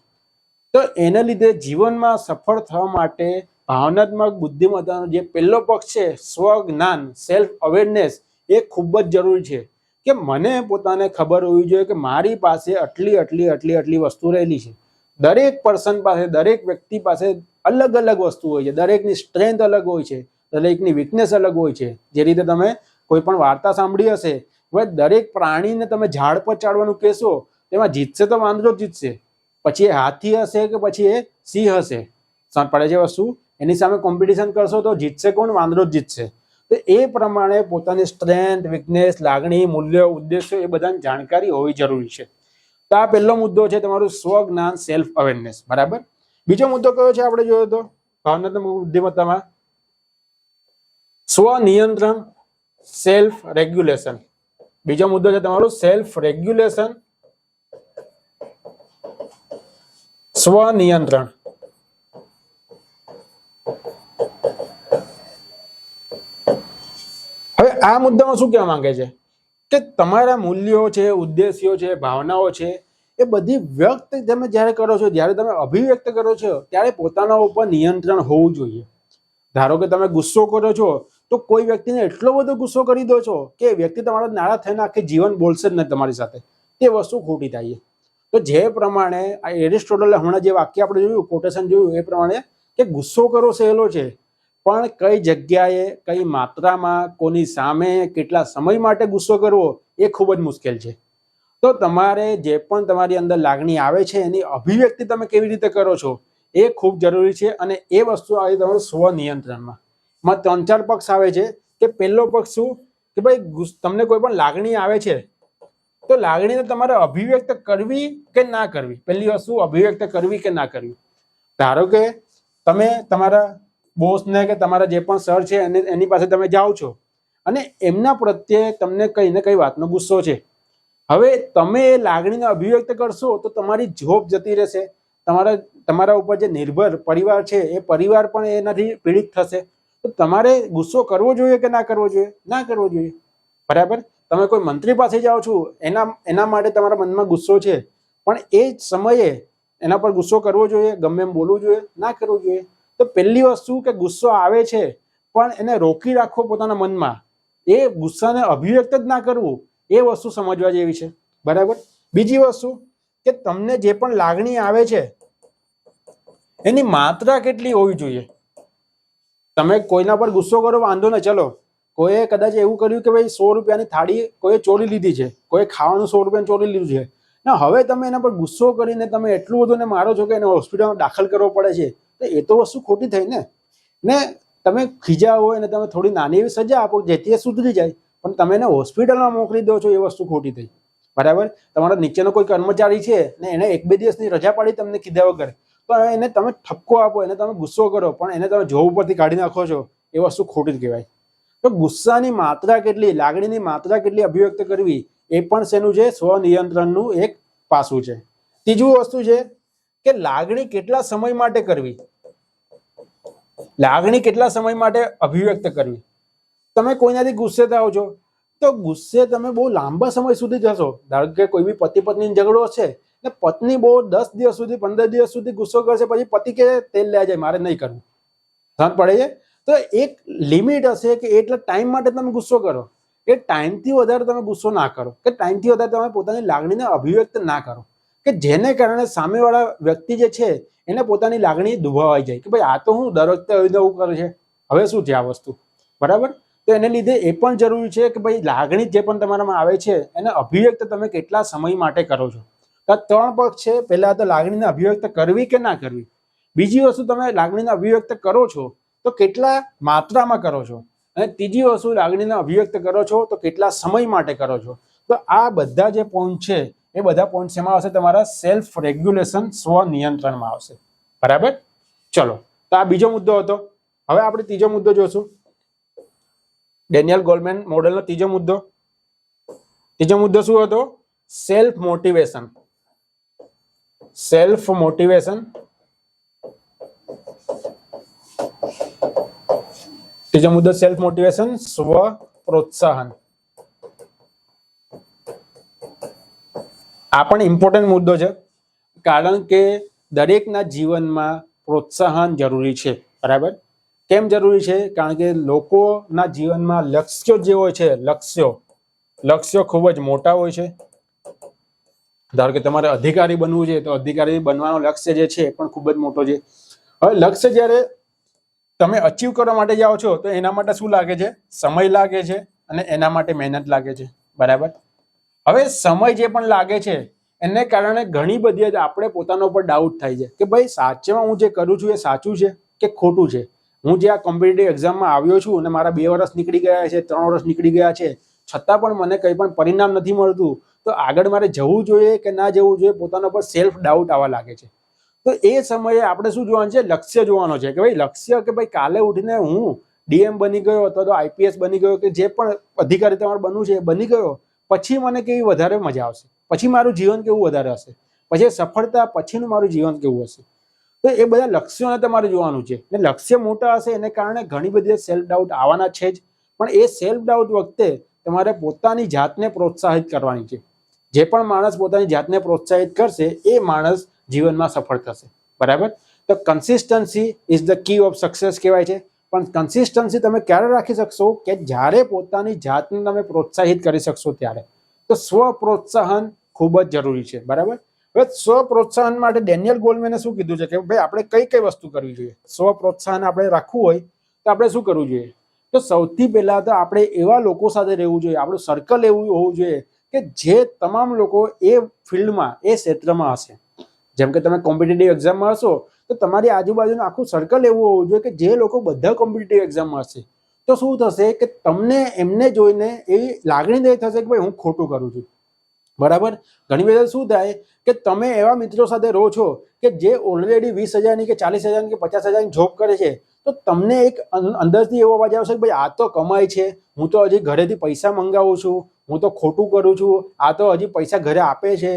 તો એને લીધે જીવનમાં સફળ થવા માટે ભાવનાત્મક બુદ્ધિમત્તાનો જે પહેલો પક્ષ છે, સ્વજ્ઞાન, સેલ્ફ અવેરનેસ, એ ખૂબ જ જરૂરી છે. કે મને પોતાને ખબર હોવી જોઈએ કે મારી પાસે આટલી વસ્તુ રહેલી છે. દરેક પર્સન પાસે, દરેક વ્યક્તિ પાસે અલગ અલગ વસ્તુ હોય છે. દરેકની સ્ટ્રેન્થ અલગ હોય છે, દરેકની વીકનેસ અલગ હોય છે. જે રીતે તમે કોઈ પણ વાર્તા સાંભળી હશે, હવે દરેક પ્રાણીને તમે ઝાડ પર ચડવાનું કહેશો, તેમાં જીતશે તો વાંદરો જીતશે, પછી એ હાથી હશે કે પછી એ સિંહ હશે, સમજ પડે છે વસ્તુ? એની સામે કોમ્પિટિશન કરશો તો જીતશે કોણ? વાંદરો જ જીતશે. તો એ પ્રમાણે પોતાની સ્ટ્રેન્થ, વીકનેસ, લાગણી, મૂલ્ય, ઉદ્દેશ્યો એ બધાની જાણકારી હોવી જરૂરી છે. તો આ પહેલો મુદ્દો છે તમારું સ્વજ્ઞાન, સેલ્ફ અવેરનેસ. બરાબર. બીજો મુદ્દો કયો છે આપણે જોયો તો ભાવનાત્મક બુદ્ધિમત્તામાં? સ્વનિયંત્રણ, સેલ્ફ રેગ્યુલેશન. બીજો મુદ્દો છે તમારું સેલ્ફ રેગ્યુલેશન, સ્વનિયંત્રણ. હવે આ મુદ્દામાં શું કહેવા માંગે છે કે તમારા મૂલ્યો છે, ઉદ્દેશ્યો છે, ભાવનાઓ છે, એ બધી વ્યક્ત તમે જ્યારે કરો છો, જ્યારે તમે અભિવ્યક્ત કરો છો, ત્યારે પોતાના ઉપર નિયંત્રણ હોવું જોઈએ. ધારો કે તમે ગુસ્સો કરો છો તો કોઈ વ્યક્તિને એટલો બધો ગુસ્સો કરી દો છો કે વ્યક્તિ તમારા નારાજ થઈને આખી જીવન બોલશે જ નહીં તમારી સાથે. તે વસ્તુ ખોટી થાય. તો જે પ્રમાણે આ એરિસ્ટોટલે હમણાં જે વાક્ય આપણે જોયું, કોટેશન જોયું, એ પ્રમાણે કે ગુસ્સો કરવો સહેલો છે, પણ કઈ જગ્યાએ, કઈ માત્રામાં, કોની સામે, કેટલા સમય માટે ગુસ્સો કરવો એ ખૂબ જ મુશ્કેલ છે. તો તમારે જે પણ તમારી અંદર લાગણી આવે છે એની અભિવ્યક્તિ તમે કેવી રીતે કરો છો એ ખૂબ જરૂરી છે. અને એ વસ્તુ આવી તમારું સ્વનિયંત્રણમાં. 3-4 પક્ષ આવે છે. કે પહેલો પક્ષ શું કે ભાઈ તમને કોઈ પણ લાગણી આવે છે તો લાગણીને તમારે અભિવ્યક્ત કરવી કે ના કરવી. પહેલી વસ્તુ અભિવ્યક્ત કરવી કે ના કરવી. ધારો કે તમે તમારા બોસને કે તમારા જે પણ સર છે એની પાસે તમે જાઓ છો અને એમના પ્રત્યે તમને કઈ ને કઈ વાતનો ગુસ્સો છે. હવે તમે એ લાગણીને અભિવ્યક્ત કરશો તો તમારી જોબ જતી રહેશે, તમારા ઉપર જે નિર્ભર પરિવાર છે એ પરિવાર પણ એનાથી પીડિત થશે. તો તમારે ગુસ્સો કરવો જોઈએ કે ના કરવો જોઈએ? ના કરવો જોઈએ. બરાબર. તમે કોઈ મંત્રી પાસે જાઓ છો, એના માટે તમારા મનમાં ગુસ્સો છે, પણ એ જ સમયે એના પર ગુસ્સો કરવો જોઈએ? ગમે એમ બોલવું જોઈએ? ના કરવું જોઈએ. તો પહેલી વસ્તુ કે ગુસ્સો આવે છે પણ એને રોકી રાખવો પોતાના મનમાં, એ ગુસ્સાને અભિવ્યક્ત જ ના કરવું, એ વસ્તુ સમજવા જેવી છે. બરાબર. બીજી વસ્તુ કે તમને જે પણ લાગણી આવે છે એની માત્રા કેટલી હોવી જોઈએ. તમે કોઈના પર ગુસ્સો કરો વાંધો ને, ચલો કોઈએ કદાચ એવું કર્યું કે ભાઈ 100 રૂપિયાની થાળી કોઈએ ચોરી લીધી છે, કોઈ ખાવાનું 100 રૂપિયાનું ચોરી લીધું છે ને, હવે તમે એના પર ગુસ્સો કરીને તમે એટલું બધું ને મારો છો કે એને હોસ્પિટલમાં દાખલ કરવો પડે છે, તો એ તો વસ્તુ ખોટી થઈ ને તમે ખીજાવો અને તમે થોડી નાની એવી સજા આપો જેથી એ સુધરી જાય, પણ તમે એને હોસ્પિટલમાં મોકલી દો છો, એ વસ્તુ ખોટી થઈ. બરાબર. તમારા નીચેનો કોઈ કર્મચારી છે ને એને 1-2 દિવસની રજા પાડી તમને કીધા વગર, તો એને તમે ઠપકો આપો, એને તમે ગુસ્સો કરો પણ એને તમે જોબ ઉપરથી કાઢી નાખો છો, એ વસ્તુ ખોટી જ કહેવાય. તો ગુસ્સાની માત્રા કેટલી, લાગણીની માત્રા કેટલી અભિવ્યક્ત કરવી, એ પણ શેનું છે? સ્વનિયંત્રણનું એક પાસું છે. ત્રીજું વસ્તુ છે કે લાગણી કેટલા સમય માટે કરવી. લાગણી કેટલા સમય માટે અભિવ્યક્ત કરવી. તમે કોઈનાથી ગુસ્સે થાઓ છો તો ગુસ્સે તમે બહુ લાંબા સમય સુધી જશો. ધારો કે કોઈ બી પતિ પત્ની ઝઘડો છે ને પત્ની બહુ 10 દિવસ સુધી, 15 દિવસ સુધી ગુસ્સો કરશે, પછી પતિ કે તેલ લે જાય, મારે નહીં કરવું. સમજ પડે છે? તો એક લિમિટ હશે કે એટલા ટાઈમ માટે તમે ગુસ્સો કરો. એ ટાઈમથી વધારે તમે ગુસ્સો ના કરો, કે ટાઈમથી વધારે તમે પોતાની લાગણીને અભિવ્યક્ત ના કરો, કે જેને કારણે સામેવાળા વ્યક્તિ જે છે એને પોતાની લાગણી દુભાવાઈ જાય કે ભાઈ આ તો હું દર વખતે એવું કરે છે, હવે શું છે આ વસ્તુ. બરાબર. તો એને લીધે એ પણ જરૂરી છે કે ભાઈ લાગણી જે પણ તમારામાં આવે છે એને અભિવ્યક્ત તમે કેટલા સમય માટે કરો છો. તો 3 પક્ષ છે. પહેલા તો લાગણીને અભિવ્યક્ત કરવી કે ના કરવી. બીજી વસ્તુ, તમે લાગણીને અભિવ્યક્ત કરો છો તો કેટલા માત્રામાં કરો છો, અને ત્રીજી વસ્તુ લાગણીને અભિવ્યક્ત કરો છો તો કેટલા સમય માટે કરો છો. તો આ બધા જે પોઈન્ટ છે એ બધા પોઈન્ટ એમાં આવશે, તમારા સેલ્ફ રેગ્યુલેશન, સ્વનિયંત્રણમાં આવશે. બરાબર. ચલો, તો આ બીજો મુદ્દો હતો. હવે આપણે ત્રીજો મુદ્દો જોશું, ડેનિયલ ગોલમેન મોડેલનો ત્રીજો મુદ્દો. ત્રીજો મુદ્દો શું હતો? Self motivation. Self motivation. ત્રીજો મુદ્દો સેલ્ફ મોટિવેશન, સ્વ પ્રોત્સાહન. આ પણ ઇમ્પોર્ટન્ટ મુદ્દો છે, કારણ કે દરેકના જીવનમાં પ્રોત્સાહન જરૂરી છે. બરાબર. કેમ જરૂરી છે? કારણ કે લોકોના જીવનમાં લક્ષ્યો જે હોય છે, લક્ષ્યો ખૂબ જ મોટા હોય છે. ધારો કે તમારે અધિકારી બનવું છે, તો અધિકારી બનવાનો લક્ષ્ય જે છે પણ ખૂબ જ મોટો છે. હવે લક્ષ્ય જ્યારે તમે અચીવ કરવા માટે જાઓ છો તો એના માટે શું લાગે છે? સમય લાગે છે, અને એના માટે મહેનત લાગે છે. બરાબર. હવે સમય જે પણ લાગે છે એને કારણે ઘણી બધી આપણે પોતાના ઉપર ડાઉટ થાય છે કે ભાઈ સાચેમાં હું જે કરું છું એ સાચું છે કે ખોટું છે. હું જે આ કોમ્પિટિટિવ એક્ઝામમાં આવ્યો છું અને મારા 2 વર્ષ નીકળી ગયા છે, 3 વર્ષ નીકળી ગયા છે, છતાં પણ મને કંઈ પણ પરિણામ નથી મળતું, તો આગળ મારે જવું જોઈએ કે ના જવું જોઈએ, પોતાના પર સેલ્ફ ડાઉટ આવવા લાગે છે. તો એ સમયે આપણે શું જોવાનું છે? લક્ષ્ય જોવાનો છે કે ભાઈ લક્ષ્ય કે ભાઈ કાલે ઉઠીને હું ડીએમ બની ગયો અથવા તો આઈપીએસ બની ગયો કે જે પણ અધિકારી તમારે બનવું છે એ બની ગયો, પછી મને કેવી વધારે મજા આવશે, પછી મારું જીવન કેવું વધારે હશે, પછી સફળતા પછીનું મારું જીવન કેવું હશે. તો એ બધા લક્ષ્યોને તમારે જોવાનું છે. ને લક્ષ્ય મોટા હશે એને કારણે ઘણી બધી સેલ્ફ ડાઉટ આવવાના છે જ, પણ એ સેલ્ફ ડાઉટ વખતે તમારે પોતાની જાતને પ્રોત્સાહિત કરવાની છે. જે પણ માણસ પોતાની જાતને પ્રોત્સાહિત કરશે એ માણસ જીવનમાં સફળ થશે. બરાબર. તો consistency is the key of success કહેવાય છે. પણ કન્સિસ્ટન્સી તમે ક્યારે રાખી શકશો? કે જ્યારે પોતાની જાતને તમે પ્રોત્સાહિત કરી શકશો ત્યારે. તો સ્વ પ્રોત્સાહન ખૂબ જ જરૂરી છે. બરાબર. હવે સ્વ પ્રોત્સાહન માટે ડેનિયલ ગોલમેને શું કીધું છે કે ભાઈ આપણે કઈ કઈ વસ્તુ કરવી જોઈએ? સ્વ પ્રોત્સાહન આપણે રાખવું હોય તો આપણે શું કરવું જોઈએ? તો સૌથી પહેલા તો આપણે એવા લોકો સાથે રહેવું જોઈએ, આપણું સર્કલ એવું હોવું જોઈએ કે જે તમામ લોકો એ ફિલ્ડમાં, એ ક્ષેત્રમાં હશે. જેમ કે તમે કોમ્પિટિટિવ એક્ઝામમાં હશો તો તમારી આજુબાજુનું આખું સર્કલ એવું હોવું જોઈએ કે જે લોકો બધા કોમ્પિટિટિવ એક્ઝામમાં હશે. તો શું થશે કે તમને એમને જોઈને એવી લાગણી નહીં થશે કે ભાઈ હું ખોટું કરું છું. બરાબર. ઘણી વખત શું થાય કે તમે એવા મિત્રો સાથે રહો છો કે જે ઓલરેડી 20,000ની કે 40,000ની કે 50,000ની જોબ કરે છે, તો તમને એક અંદરથી એવો અવાજ આવશે કે ભાઈ આ તો કમાય છે, હું તો હજી ઘરેથી પૈસા મંગાવું છું, હું તો ખોટું કરું છું, આ તો હજી પૈસા ઘરે આપે છે.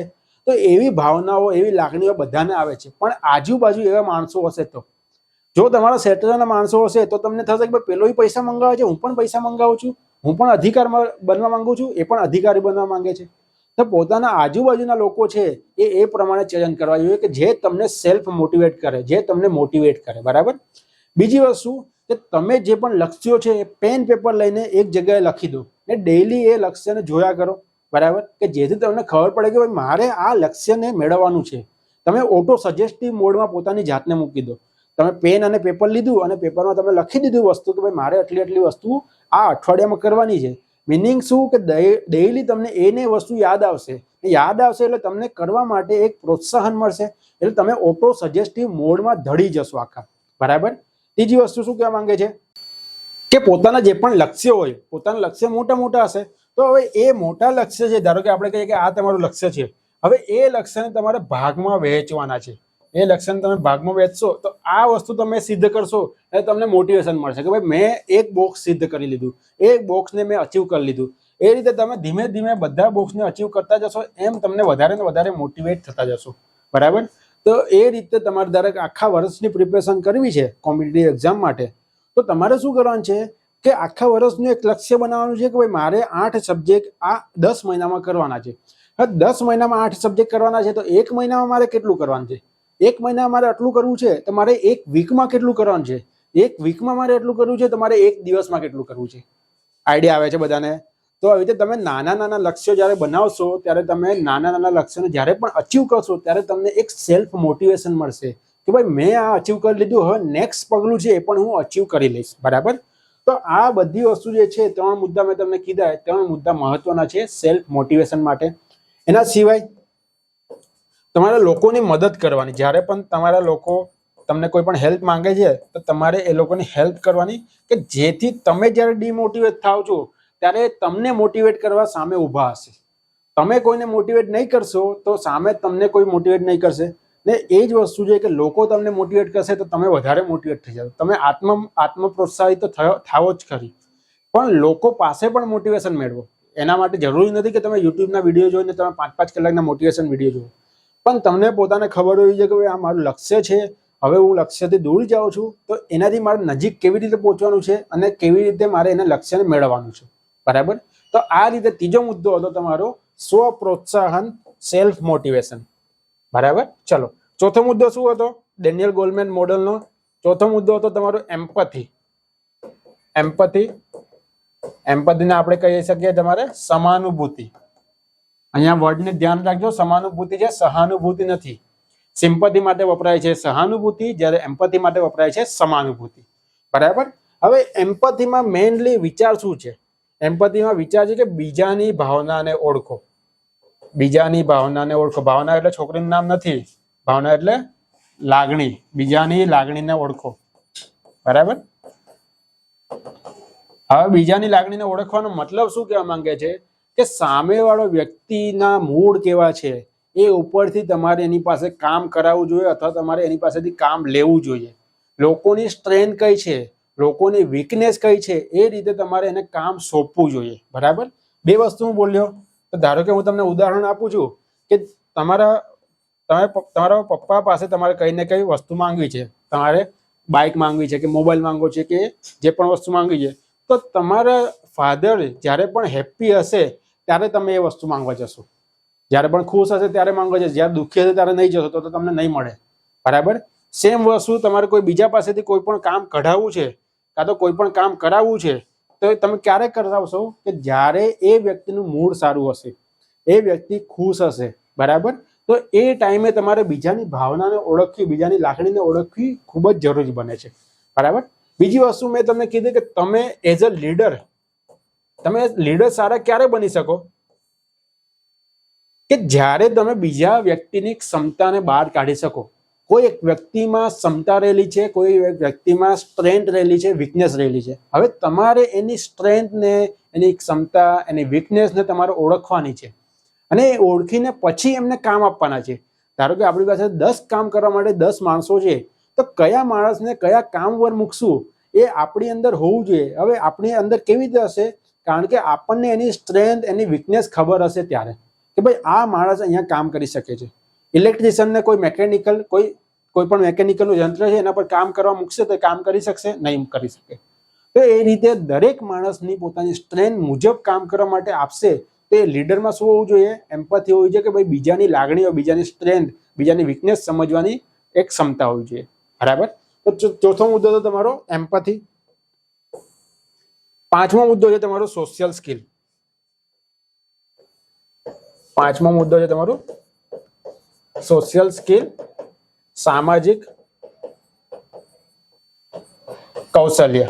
તો એવી ભાવનાઓ, એવી લાગણીઓ બધાને આવે છે. પણ આજુબાજુ એવા માણસો હશે, તો જો તમારા ક્ષેત્રના માણસો હશે તો તમને થશે કે ભાઈ પેલો પૈસા મંગાવે છે, હું પણ પૈસા મંગાવું છું, હું પણ અધિકારમાં બનવા માંગુ છું, એ પણ અધિકારી બનવા માંગે છે. તો પોતાના આજુબાજુના લોકો છે એ પ્રમાણે ચયન કરવા જોઈએ કે જે તમને સેલ્ફ મોટિવેટ કરે, જે તમને મોટિવેટ કરે. બરાબર. બીજી વસ્તુ કે તમે જે પણ લક્ષ્યો છે એ પેન પેપર લઈને એક જગ્યાએ લખી દો ને ડેઈલી એ લક્ષ્યને જોયા કરો. બરાબર. કે જેથી તમને ખબર પડે કે ભાઈ મારે આ લક્ષ્યને મેળવવાનું છે. તમે ઓટો સજેસ્ટિવ મોડમાં પોતાની જાતને મૂકી દો. તમે પેન અને પેપર લીધું અને પેપરમાં તમે લખી દીધું વસ્તુ કે ભાઈ મારે આટલી વસ્તુ આ અઠવાડિયામાં કરવાની છે. મિનિંગ શું કે ડેઈલી તમને એને વસ્તુ યાદ આવશે એટલે તમને કરવા માટે એક પ્રોત્સાહન મળશે, એટલે તમે ઓટો સજેસ્ટિવ મોડમાં ધડી જશો આખા. બરાબર. ત્રીજી વસ્તુ શું કહેવા માંગે છે કે પોતાના જે પણ લક્ષ્ય હોય, પોતાના લક્ષ્ય મોટા મોટા હશે, તો હવે એ મોટા લક્ષ્ય છે, ધારો કે આપણે કહીએ કે આ તમારું લક્ષ્ય છે, હવે એ લક્ષ્યને તમારે ભાગમાં વહેંચવાના છે. એ લક્ષ્યને તમે ભાગમાં વહેંચશો તો આ વસ્તુ તમે સિદ્ધ કરશો એટલે તમને મોટિવેશન મળશે કે ભાઈ મેં એક બોક્સ સિદ્ધ કરી લીધું, એક બોક્સને મેં અચીવ કરી લીધું. એ રીતે તમે ધીમે ધીમે બધા બોક્સને અચીવ કરતા જશો, એમ તમને વધારે ને વધારે મોટિવેટ થતા જશો. બરાબર. તો એ રીતે તમારે દરેક આખા વર્ષની પ્રિપેરેશન કરવી છે કોમ્પિટિટિવ એક્ઝામ માટે, તો તમારે શું કરવાનું છે કે આખા વર્ષનું એક લક્ષ્ય બનાવવાનું છે કે ભાઈ મારે 8 સબ્જેક્ટ આ 10 મહિનામાં કરવાના છે. હવે 10 મહિનામાં 8 સબ્જેક્ટ કરવાના છે, તો 1 મહિનામાં મારે કેટલું કરવાનું છે? 1 મહિનામાં મારે આટલું કરવું છે, તો મારે 1 વીકમાં કેટલું કરવાનું છે? 1 વીકમાં મારે એટલું કરવું છે, તો મારે 1 દિવસમાં કેટલું કરવું છે? આઈડિયા આવે છે બધાને? તો આવી રીતે તમે નાના નાના લક્ષ્યો જ્યારે બનાવશો ત્યારે તમે નાના નાના લક્ષ્યોને જ્યારે પણ અચીવ કરશો ત્યારે તમને એક સેલ્ફ મોટિવેશન મળશે કે ભાઈ મેં આ અચીવ કરી લીધું, હવે નેક્સ્ટ પગલું છે એ પણ હું અચીવ કરી લઈશ. બરાબર. તો આ બધી વસ્તુ જે છે 3 મુદ્દા મેં તમને કીધા, 3 મુદ્દા મહત્વના છે સેલ્ફ મોટિવેશન માટે. એના સિવાય તમારે લોકોની મદદ કરવાની. જ્યારે પણ તમારા લોકો તમને કોઈ પણ હેલ્પ માંગે છે તો તમારે એ લોકોની હેલ્પ કરવાની, કે જેથી તમે જ્યારે ડિમોટિવેટ થાવ છો ત્યારે તમને મોટિવેટ કરવા સામે ઊભા હશે. તમે કોઈને મોટિવેટ નહીં કરશો તો સામે તમને કોઈ મોટિવેટ નહીં કરશે. ને એ જ વસ્તુ છે કે લોકો તમને મોટિવેટ કરશે તો તમે વધારે મોટિવેટ થઈ જાવ. તમે આત્મ પ્રોત્સાહિત તો થાવો જ ખરી, પણ લોકો પાસે પણ મોટિવેશન મેળવો. એના માટે જરૂરી નથી કે તમે યુટ્યુબના વિડીયો જોઈને તમે 5-5 કલાકના મોટિવેશન વિડીયો જુઓ, પણ તમને પોતાને ખબર હોવી જોઈએ કે આ મારું લક્ષ્ય છે, હવે હું લક્ષ્યથી દૂર જાઉં છું તો એનાથી મારે નજીક કેવી રીતે પહોંચવાનું છે અને કેવી રીતે મારે એના લક્ષ્યને મેળવવાનું છે. બરાબર. તો આ રીતે ત્રીજો મુદ્દો હતો તમારો સ્વ પ્રોત્સાહન, સેલ્ફ મોટિવેશન. બરાબર. ચલો, ચોથો મુદ્દો શું હતો ડેનિયલ ગોલમેન મોડલનો? ચોથો મુદ્દો હતો તમારો એમ્પથી. એમ્પથીને આપણે કહી શકીએ તમારે સમાનુભૂતિ. અહીંયા વર્ડને ધ્યાન રાખજો, સમાનુભૂતિ છે, સહાનુભૂતિ નથી. સિમ્પથી માટે વપરાય છે સહાનુભૂતિ, જ્યારે એમ્પથી માટે વપરાય છે સમાનુભૂતિ. બરાબર. હવે એમ્પથીમાં મેઇનલી વિચાર શું છે? એમ્પથીમાં વિચાર છે કે બીજાની ભાવનાને ઓળખો. બીજાની ભાવનાને ઓળખો. ભાવના એટલે છોકરીનું નામ નથી, ભાવના એટલે લાગણી. બીજાની લાગણીને ઓળખો. બરાબર. હવે બીજાની લાગણીને ઓળખવાનો મતલબ શું કહેવા માંગે છે કે સામેવાળો વ્યક્તિના મૂળ કેવા છે એ ઉપરથી તમારે એની પાસે કામ કરાવવું જોઈએ, અથવા તમારે એની પાસેથી કામ લેવું જોઈએ. લોકોની સ્ટ્રેન્થ કઈ છે, લોકોની વીકનેસ કઈ છે, એ રીતે તમારે એને કામ સોંપવું જોઈએ. બરાબર. બે વસ્તુ હું બોલ્યો. તો ધારો કે હું તમને ઉદાહરણ આપું છું કે તમારા પપ્પા પાસે તમારે કઈ ને કઈ વસ્તુ માંગવી છે, તમારે બાઇક માંગવી છે કે મોબાઈલ માંગવો છે કે જે પણ વસ્તુ માંગવી છે, તો તમારા ફાધર જ્યારે પણ હેપી હશે ત્યારે તમે એ વસ્તુ માંગવા જશો. જ્યારે પણ ખુશ હશે ત્યારે માંગવા જશો. જ્યારે દુઃખી હશે ત્યારે નહીં જશો, તો તમને નહીં મળે. બરાબર. સેમ વસ્તુ તમારે કોઈ બીજા પાસેથી કોઈ પણ કામ કઢાવવું છે કાં તો કોઈ પણ કામ કરાવવું છે, તો તમે ક્યારે કરાવશો? કે જ્યારે એ વ્યક્તિનું મૂડ સારું હશે, એ વ્યક્તિ ખુશ હશે. બરાબર. તો એ ટાઈમે તમારે બીજાની ભાવનાને ઓળખવી, બીજાની લાગણીને ઓળખવી ખૂબ જ જરૂરી બને છે. બરાબર. બીજી વસ્તુ મેં તમને કીધી કે તમે એઝ અ લીડર, તમે લીડર સારા ક્યારે બની શકો? કે જ્યારે તમે બીજા વ્યક્તિની ક્ષમતાને બહાર કાઢી શકો. કોઈ એક વ્યક્તિમાં ક્ષમતા રહેલી છે, કોઈ એક વ્યક્તિમાં સ્ટ્રેન્થ રહેલી છે, વીકનેસ રહેલી છે. હવે તમારે એની સ્ટ્રેન્થને, એની ક્ષમતા, એની વીકનેસને તમારે ઓળખવાની છે અને એ ઓળખીને પછી એમને કામ આપવાના છે. ધારો કે આપણી પાસે 10 કામ કરવા માટે 10 માણસો છે, તો કયા માણસને કયા કામ પર મૂકશું એ આપણી અંદર હોવું જોઈએ. હવે આપણી અંદર કેવી રીતે હશે? કારણ કે આપણને એની સ્ટ્રેન્થ, એની વીકનેસ ખબર હશે ત્યારે કે ભાઈ આ માણસ અહીંયા કામ કરી શકે છે. ઇલેક્ટ્રિશિયનને કોઈ મેકેનિકલ, કોઈ પણ મેકેનિકલનું યંત્ર છે એના પર કામ કરવા મૂકશે તો કામ કરી શકશે? નહીં કરી શકે. તો એ રીતે દરેક માણસની પોતાની સ્ટ્રેન્થ મુજબ કામ કરવા માટે આપશે. તો એ લીડરમાં શું હોવું જોઈએ? એમ્પથી હોવી જોઈએ કે ભાઈ બીજાની લાગણીઓ, બીજાની સ્ટ્રેન્થ, બીજાની વીકનેસ સમજવાની એક ક્ષમતા હોવી જોઈએ. બરાબર. તો ચોથો મુદ્દો તો તમારો એમ્પથી. પાંચમો મુદ્દો છે તમારો સોશિયલ સ્કિલ. પાંચમો મુદ્દો છે તમારું સોશિયલ સ્કિલ, સામાજિક કૌશલ્ય.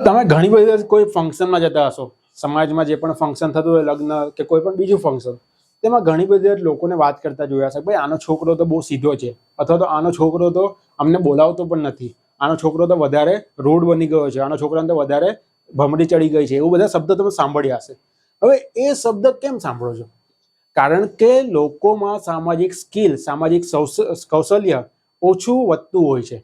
તમે ઘણી બધી કોઈ ફંક્શનમાં જતા હશો, સમાજમાં જે પણ ફંક્શન થતું હોય, લગ્ન કે કોઈ પણ બીજું ફંક્શન, તેમાં ઘણી બધી લોકોને વાત કરતા જોયા છે, ભાઈ આનો છોકરો તો બહુ સીધો છે, અથવા તો આનો છોકરો તો અમને બોલાવતો પણ નથી, આનો છોકરો તો વધારે રૂડ બની ગયો છે, આનો છોકરાને તો વધારે ભમરી ચડી ગઈ છે. એવું બધા શબ્દ તમે સાંભળ્યા હશે. હવે એ શબ્દ કેમ સાંભળો છો? કારણ કે લોકોમાં સામાજિક સ્કિલ, સામાજિક કૌશલ્ય ઓછું વધતું હોય છે.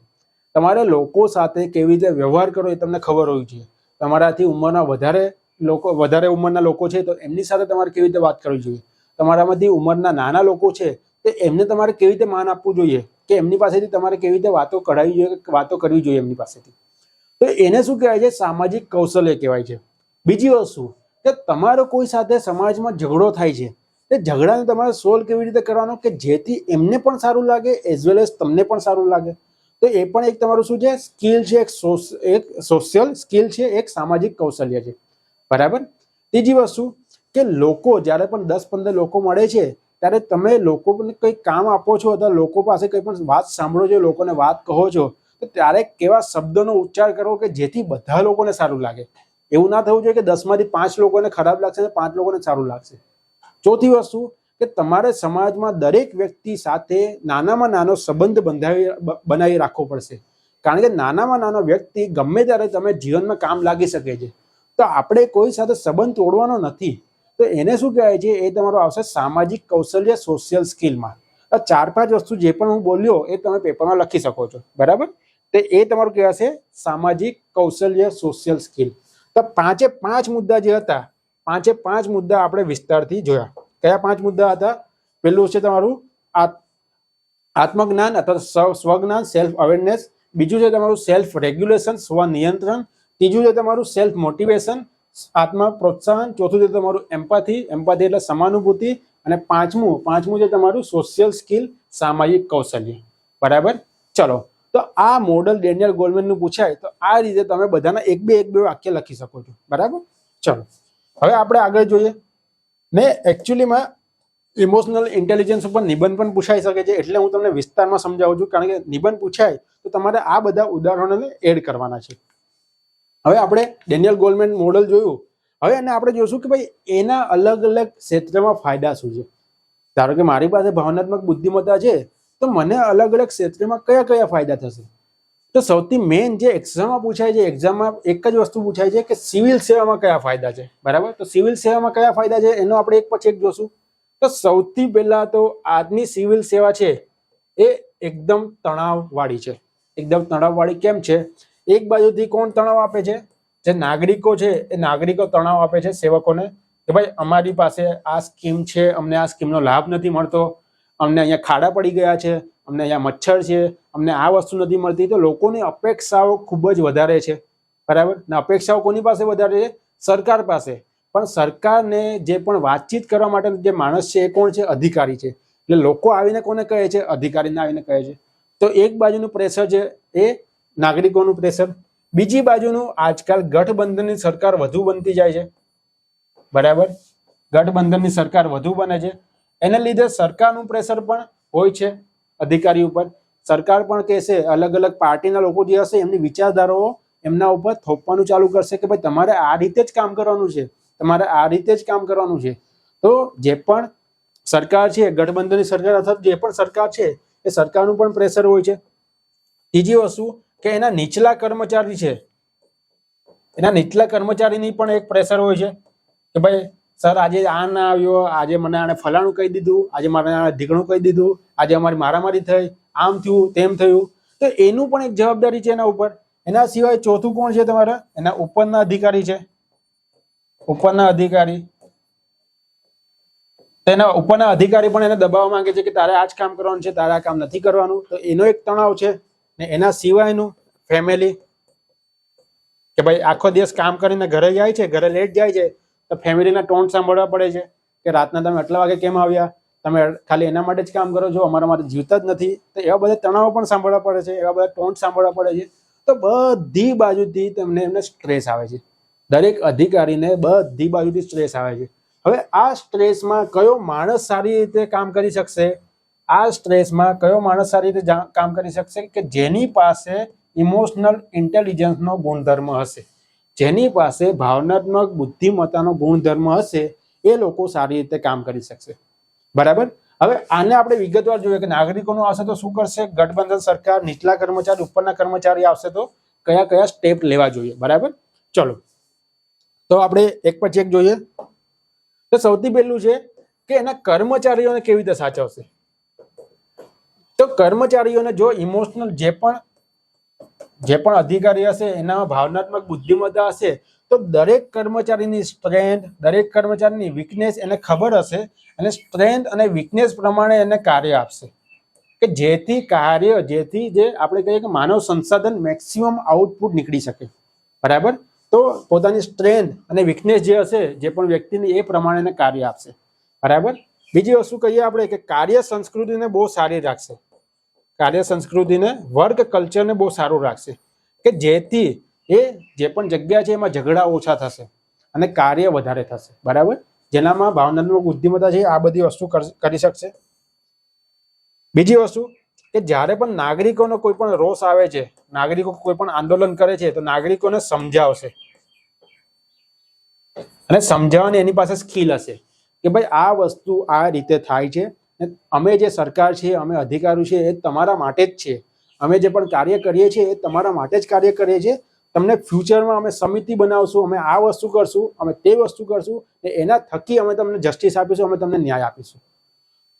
તમારે લોકો સાથે કેવી રીતે વ્યવહાર કરો એ તમને ખબર હોવી જોઈએ. તમારાથી ઉંમરના વધારે ઉંમરના લોકો છે તો એમની સાથે તમારે કેવી રીતે વાત કરવી જોઈએ. તમારામાંથી ઉંમરના નાના લોકો છે તો એમને તમારે કેવી રીતે માન આપવું જોઈએ, કે એમની પાસેથી તમારે કેવી રીતે વાતો કઢાવી જોઈએ, વાતો કરવી જોઈએ એમની પાસેથી. તો એને શું કહેવાય છે? સામાજિક કૌશલ્ય કહેવાય છે. બીજી વસ્તુ કે તમારો કોઈ સાથે સમાજમાં ઝઘડો થાય છે, તે ઝઘડાને તમારે સોલ્વ કેવી રીતે કરવાનો કે જેથી એમને પણ સારું લાગે એઝ વેલ એઝ તમને પણ સારું લાગે. તો એ પણ એક તમારું શું છે? સ્કિલ છે, એક સોશિયલ સ્કિલ છે, એક સામાજિક કૌશલ્ય છે. બરાબર. ત્રીજી વસ્તુ કે લોકો જ્યારે પણ 10-15 લોકો મળે છે ત્યારે તમે લોકોને કંઈ કામ આપો છો અથવા લોકો પાસે કંઈ પણ વાત સાંભળો છો, લોકોને વાત કહો છો, તો ત્યારે કેવા શબ્દોનો ઉચ્ચાર કરો કે જેથી બધા લોકોને સારું લાગે. એવું ના થવું જોઈએ કે 10માંથી 5 લોકોને ખરાબ લાગશે અને 5 લોકોને સારું લાગશે. ચોથી વસ્તુ કે તમારે સમાજમાં દરેક વ્યક્તિ સાથે નાનામાં નાનો સંબંધ બનાવી રાખવો પડશે. કારણ કે નાનામાં નાનો વ્યક્તિ ગમે ત્યારે તમે જીવનમાં કામ લાગી શકે છે. તો આપણે કોઈ સાથે સંબંધ તોડવાનો નથી. તો એને શું કહેવાય છે? એ તમારો આવશે સામાજિક કૌશલ્ય, સોશિયલ સ્કિલમાં. આ 4-5 વસ્તુ જે પણ હું બોલ્યો એ તમે પેપરમાં લખી શકો છો, બરાબર? તો એ તમારું કહેવાશે સામાજિક કૌશલ્ય, સોશિયલ સ્કિલ. તો 5 મુદ્દા જે હતા, 5 મુદ્દા આપણે વિસ્તારથી જોયા. કયા 5 મુદ્દા હતા? પેલું છે તમારું આત્મજ્ઞાન અથવા સ્વજ્ઞાન, સેલ્ફ અવેરનેસ. બીજું છે તમારું સેલ્ફ રેગ્યુલેશન, સ્વનિયંત્રણ. ત્રીજું છે તમારું સેલ્ફ મોટિવેશન, આત્મ પ્રોત્સાહન. ચોથું છે તમારું એમ્પાથી એટલે સમાનુભૂતિ. અને પાંચમું છે તમારું સોશિયલ સ્કિલ, સામાજિક કૌશલ્ય, બરાબર? ચલો, તો આ મોડલ ડેનિયલ ગોલમેનનું પૂછાય તો આ રીતે તમે બધાના એક બે વાક્ય લખી શકો છો, બરાબર? ચલો, હવે આપણે આગળ જોઈએ. ને એકચ્યુઅલીમાં ઇમોશનલ ઇન્ટેલિજન્સ ઉપર નિબંધ પણ પૂછાઈ શકે છે, એટલે હું તમને વિસ્તારમાં સમજાવું છું. કારણ કે નિબંધ પૂછાય તો તમારે આ બધા ઉદાહરણોને એડ કરવાના છે. હવે આપણે ડેનિયલ ગોલમેન મોડલ જોયું. હવે એને આપણે જોઈશું કે ભાઈ એના અલગ અલગ ક્ષેત્રમાં ફાયદા શું છે. ધારો કે મારી પાસે ભાવનાત્મક બુદ્ધિમત્તા છે, તો મને અલગ અલગ ક્ષેત્રમાં કયા ફાયદા થશે? તો સૌથી મેઇન જે એક્ઝામમાં પૂછાય છે, એક્ઝામમાં એક જ વસ્તુ પૂછાય છે કે સિવિલ સેવામાં કયા ફાયદા છે, બરાબર? તો સિવિલ સેવામાં કયા ફાયદા છે એનો આપણે એક પછી એક જોશું. તો સૌથી પહેલા તો આજની સિવિલ સેવા છે એ એકદમ તણાવવાળી છે. એકદમ તણાવવાળી કેમ છે? એક બાજુથી કોણ તણાવ આપે છે? જે નાગરિકો છે એ નાગરિકો તણાવ આપે છે સેવકોને કે ભાઈ અમારી પાસે આ સ્કીમ છે, અમને આ સ્કીમનો લાભ નથી મળતો, અમને અહીંયા ખાડા પડી ગયા છે, અમને અહીંયા મચ્છર છે, અમને આ વસ્તુ નથી મળતી. તો લોકોની અપેક્ષાઓ ખૂબ જ વધારે છે, બરાબર? ને અપેક્ષાઓ કોની પાસે વધારે છે? સરકાર પાસે. પણ સરકારને જે પણ વાતચીત કરવા માટે જે માણસ છે એ કોણ છે? અધિકારી છે. એટલે લોકો આવીને કોને કહે છે? અધિકારીને આવીને કહે છે. તો એક બાજુનું પ્રેશર છે એ નાગરિકોનું પ્રેશર. બીજી બાજુનું આજકાલ ગઠબંધનની સરકાર વધુ બનતી જાય છે, બરાબર? ગઠબંધનની સરકાર વધુ બને છે, એને લીધે સરકારનું પ્રેશર પણ હોય છે અધિકારી ઉપર. સરકાર પણ કહેશે, અલગ અલગ પાર્ટીના લોકો જે હશે એમની વિચારધારાઓ એમના ઉપર થોપવાનું ચાલુ કરશે કે ભાઈ તમારે આ રીતે જ કામ કરવાનું છે, તમારે આ રીતે જ કામ કરવાનું છે. તો જે પણ સરકાર છે, ગઠબંધનની સરકાર અથવા જે પણ સરકાર છે એ સરકારનું પણ પ્રેશર હોય છે. ત્રીજી વસ્તુ કે એના નીચલા કર્મચારી છે, એના નીચલા કર્મચારીની પણ એક પ્રેશર હોય છે કે ભાઈ સર આજે આ ના આવ્યો, આજે મને આને ફલાણું કહી દીધું, આજે મારે આને ઢીકણું કહી દીધું, આજે અમારી મારામારી થઈ, આમ થયું તેમ થયું. તો એનું પણ એક જવાબદારી છે એના ઉપર. એના સિવાય ચોથું કોણ છે તમારા? એના ઉપરના અધિકારી છે. ઉપરના અધિકારી, તેના ઉપરના અધિકારી પણ એને દબાવવા માંગે છે કે તારે આ જ કામ કરવાનું છે, તારે આ કામ નથી કરવાનું. તો એનો એક તણાવ છે. ને એના સિવાયનું ફેમિલી, કે ભાઈ આખો દિવસ કામ કરીને ઘરે જાય છે, ઘરે લેટ જાય છે, તો ફેમિલીના ટોન સાંભળવા પડે છે કે રાતના તમે આટલા વાગે કેમ આવ્યા, તમે ખાલી એના માટે જ કામ કરો છો, અમારા માટે જીવતા જ નથી. તો એવા બધા તણાવો પણ સાંભળવા પડે છે, એવા બધા ટોન સાંભળવા પડે છે. તો બધી બાજુથી એમને સ્ટ્રેસ આવે છે. દરેક અધિકારીને બધી બાજુથી સ્ટ્રેસ આવે છે. હવે આ સ્ટ્રેસમાં કયો માણસ સારી રીતે કામ કરી શકશે? આ સ્ટ્રેસમાં કયો માણસ સારી રીતે કામ કરી શકશે? કે જેની પાસે ઇમોશનલ ઇન્ટેલિજન્સનો ગુણધર્મ હશે, જેની પાસે ભાવનાત્મક બુદ્ધિમત્તાનો ગુણધર્મ હશે, એ લોકો સારી રીતે કામ કરી શકશે, બરાબર? હવે આને આપણે વિગતવાર જોઈએ કે નાગરિકોનું આવશે તો શું કરશે ગઠબંધન સરકાર, નીચલા કર્મચારી, ઉપરના કર્મચારી આવશે તો કયા કયા સ્ટેપ લેવા જોઈએ, બરાબર? ચલો, તો આપણે એક પછી એક જોઈએ. તો સૌથી પહેલું છે કે એના કર્મચારીઓને કેવી રીતે સાચવશે. તો કર્મચારીઓને જો ઇમોશનલ જે પણ અધિકારી હશે એનામાં ભાવનાત્મક બુદ્ધિમત્તા હશે, તો દરેક કર્મચારીની સ્ટ્રેન્થ, દરેક કર્મચારીની વીકનેસ એને ખબર હશે અને સ્ટ્રેન્થ અને વીકનેસ પ્રમાણે એને કાર્ય આપશે કે જેથી જે આપણે કહીએ કે માનવ સંસાધન મેક્સિમમ આઉટપુટ નીકળી શકે, બરાબર? તો પોતાની સ્ટ્રેન્થ અને વીકનેસ જે હશે જે પણ વ્યક્તિની એ પ્રમાણે એને કાર્ય આપશે, બરાબર? બીજી વસ્તુ કહીએ આપણે કે કાર્ય સંસ્કૃતિને બહુ સારી રાખશે. કાર્ય સંસ્કૃતિને, વર્ક કલ્ચરને બહુ સારું રાખશે કે જેથી એ જે પણ જગ્યા છે એમાં ઝઘડા ઓછા થશે અને કાર્ય વધારે થશે, બરાબર? જેનામાં ભાવનાત્મક બુદ્ધિમત્તા છે આ બધી વસ્તુ કરી શકશે. બીજી વસ્તુ કે જ્યારે પણ નાગરિકોનો કોઈ પણ રોષ આવે છે, નાગરિકો કોઈ પણ આંદોલન કરે છે, તો નાગરિકોને સમજાવશે અને સમજાવવાની એની પાસે સ્કિલ હશે કે ભાઈ આ વસ્તુ આ રીતે થાય છે, અમે જે સરકાર છે, અમે અધિકારી છે, એ તમારા માટે જ છે, અમે જે પણ કાર્ય કરીએ છીએ એ તમારા માટે જ કાર્ય કરીએ છીએ, તમને ફ્યુચરમાં અમે સમિતિ બનાવશું, અમે આ વસ્તુ કરશું, અમે તે વસ્તુ કરશું, એના થકી અમે તમને જસ્ટિસ આપીશું, અમે તમને ન્યાય આપીશું.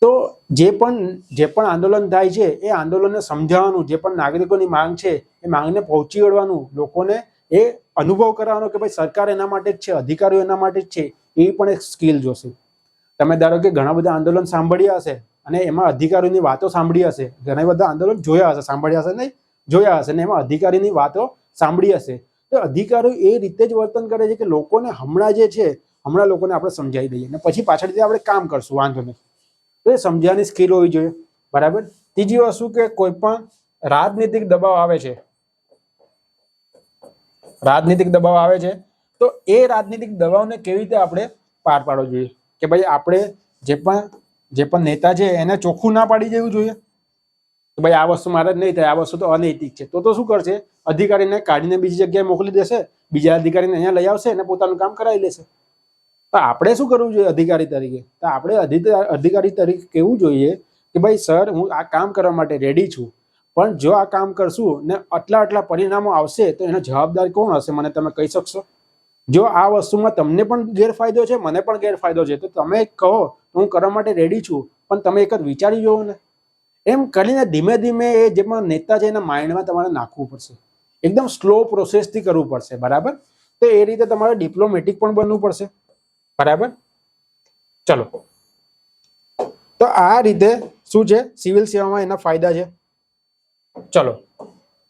તો જે પણ આંદોલન થાય છે એ આંદોલનને સમજાવવાનું, જે પણ નાગરિકોની માંગ છે એ માંગને પહોંચી વળવાનું, લોકોને એ અનુભવ કરાવવાનો કે ભાઈ સરકાર એના માટે જ છે, અધિકારીઓ એના માટે જ છે, એ પણ એક સ્કિલ જોશે. તમે ધારો કે ઘણા બધા આંદોલન સાંભળ્યા હશે અને એમાં અધિકારીઓની વાતો સાંભળી હશે, ઘણા બધા આંદોલન જોયા હશે, સાંભળ્યા હશે નહીં, જોયા હશે, ને એમાં અધિકારીની વાતો સાંભળી હશે. તો અધિકારીઓ એ રીતે જ વર્તન કરે છે કે લોકોને હમણાં જે છે, હમણાં લોકોને આપણે સમજાવી દઈએ ને પછી પાછળથી આપણે કામ કરશું, વાંધો નહીં. તો એ સમજવાની સ્કિલ હોવી જોઈએ, બરાબર. ત્રીજી વસ્તુ કે કોઈ પણ રાજનીતિક દબાવ આવે છે, રાજનીતિક દબાવ આવે છે તો એ રાજનીતિક દબાવને કેવી રીતે આપણે પાર પાડવો જોઈએ, કે ભાઈ આપણે જે પણ નેતા છે એને ચોખ્ખું ના પાડી દેવું જોઈએ કે ભાઈ આ વસ્તુ મારે જ નહીં થાય, આ વસ્તુ તો અનૈતિક છે. તો શું કરશે, અધિકારીને કાઢીને બીજી જગ્યાએ મોકલી દેશે, બીજા અધિકારીને અહીંયા લઈ આવશે અને પોતાનું કામ કરાવી લેશે. તો આપણે શું કરવું જોઈએ અધિકારી તરીકે, તો આપણે અધિકારી તરીકે કહેવું જોઈએ કે ભાઈ સર, હું આ કામ કરવા માટે રેડી છું, પણ જો આ કામ કરશું ને આટલા પરિણામો આવશે તો એનો જવાબદાર કોણ હશે, મને તમે કહી શકશો? જો આ વસ્તુમાં તમને પણ ગેરફાયદો છે, મને પણ ગેરફાયદો છે, તો તમે કહો હું કરવા માટે રેડી છું, પણ તમે એક જ વિચારી જોવો ને. એમ કરીને ધીમે ધીમે એ જે પણ નેતા છે એના માઇન્ડમાં તમારે નાખવું પડશે, એકદમ સ્લો પ્રોસેસથી કરવું પડશે, બરાબર. તો એ રીતે તમારે ડિપ્લોમેટિક પણ બનવું પડશે, બરાબર. ચલો, તો આ રીતે શું છે, સિવિલ સેવામાં એના ફાયદા છે. ચલો,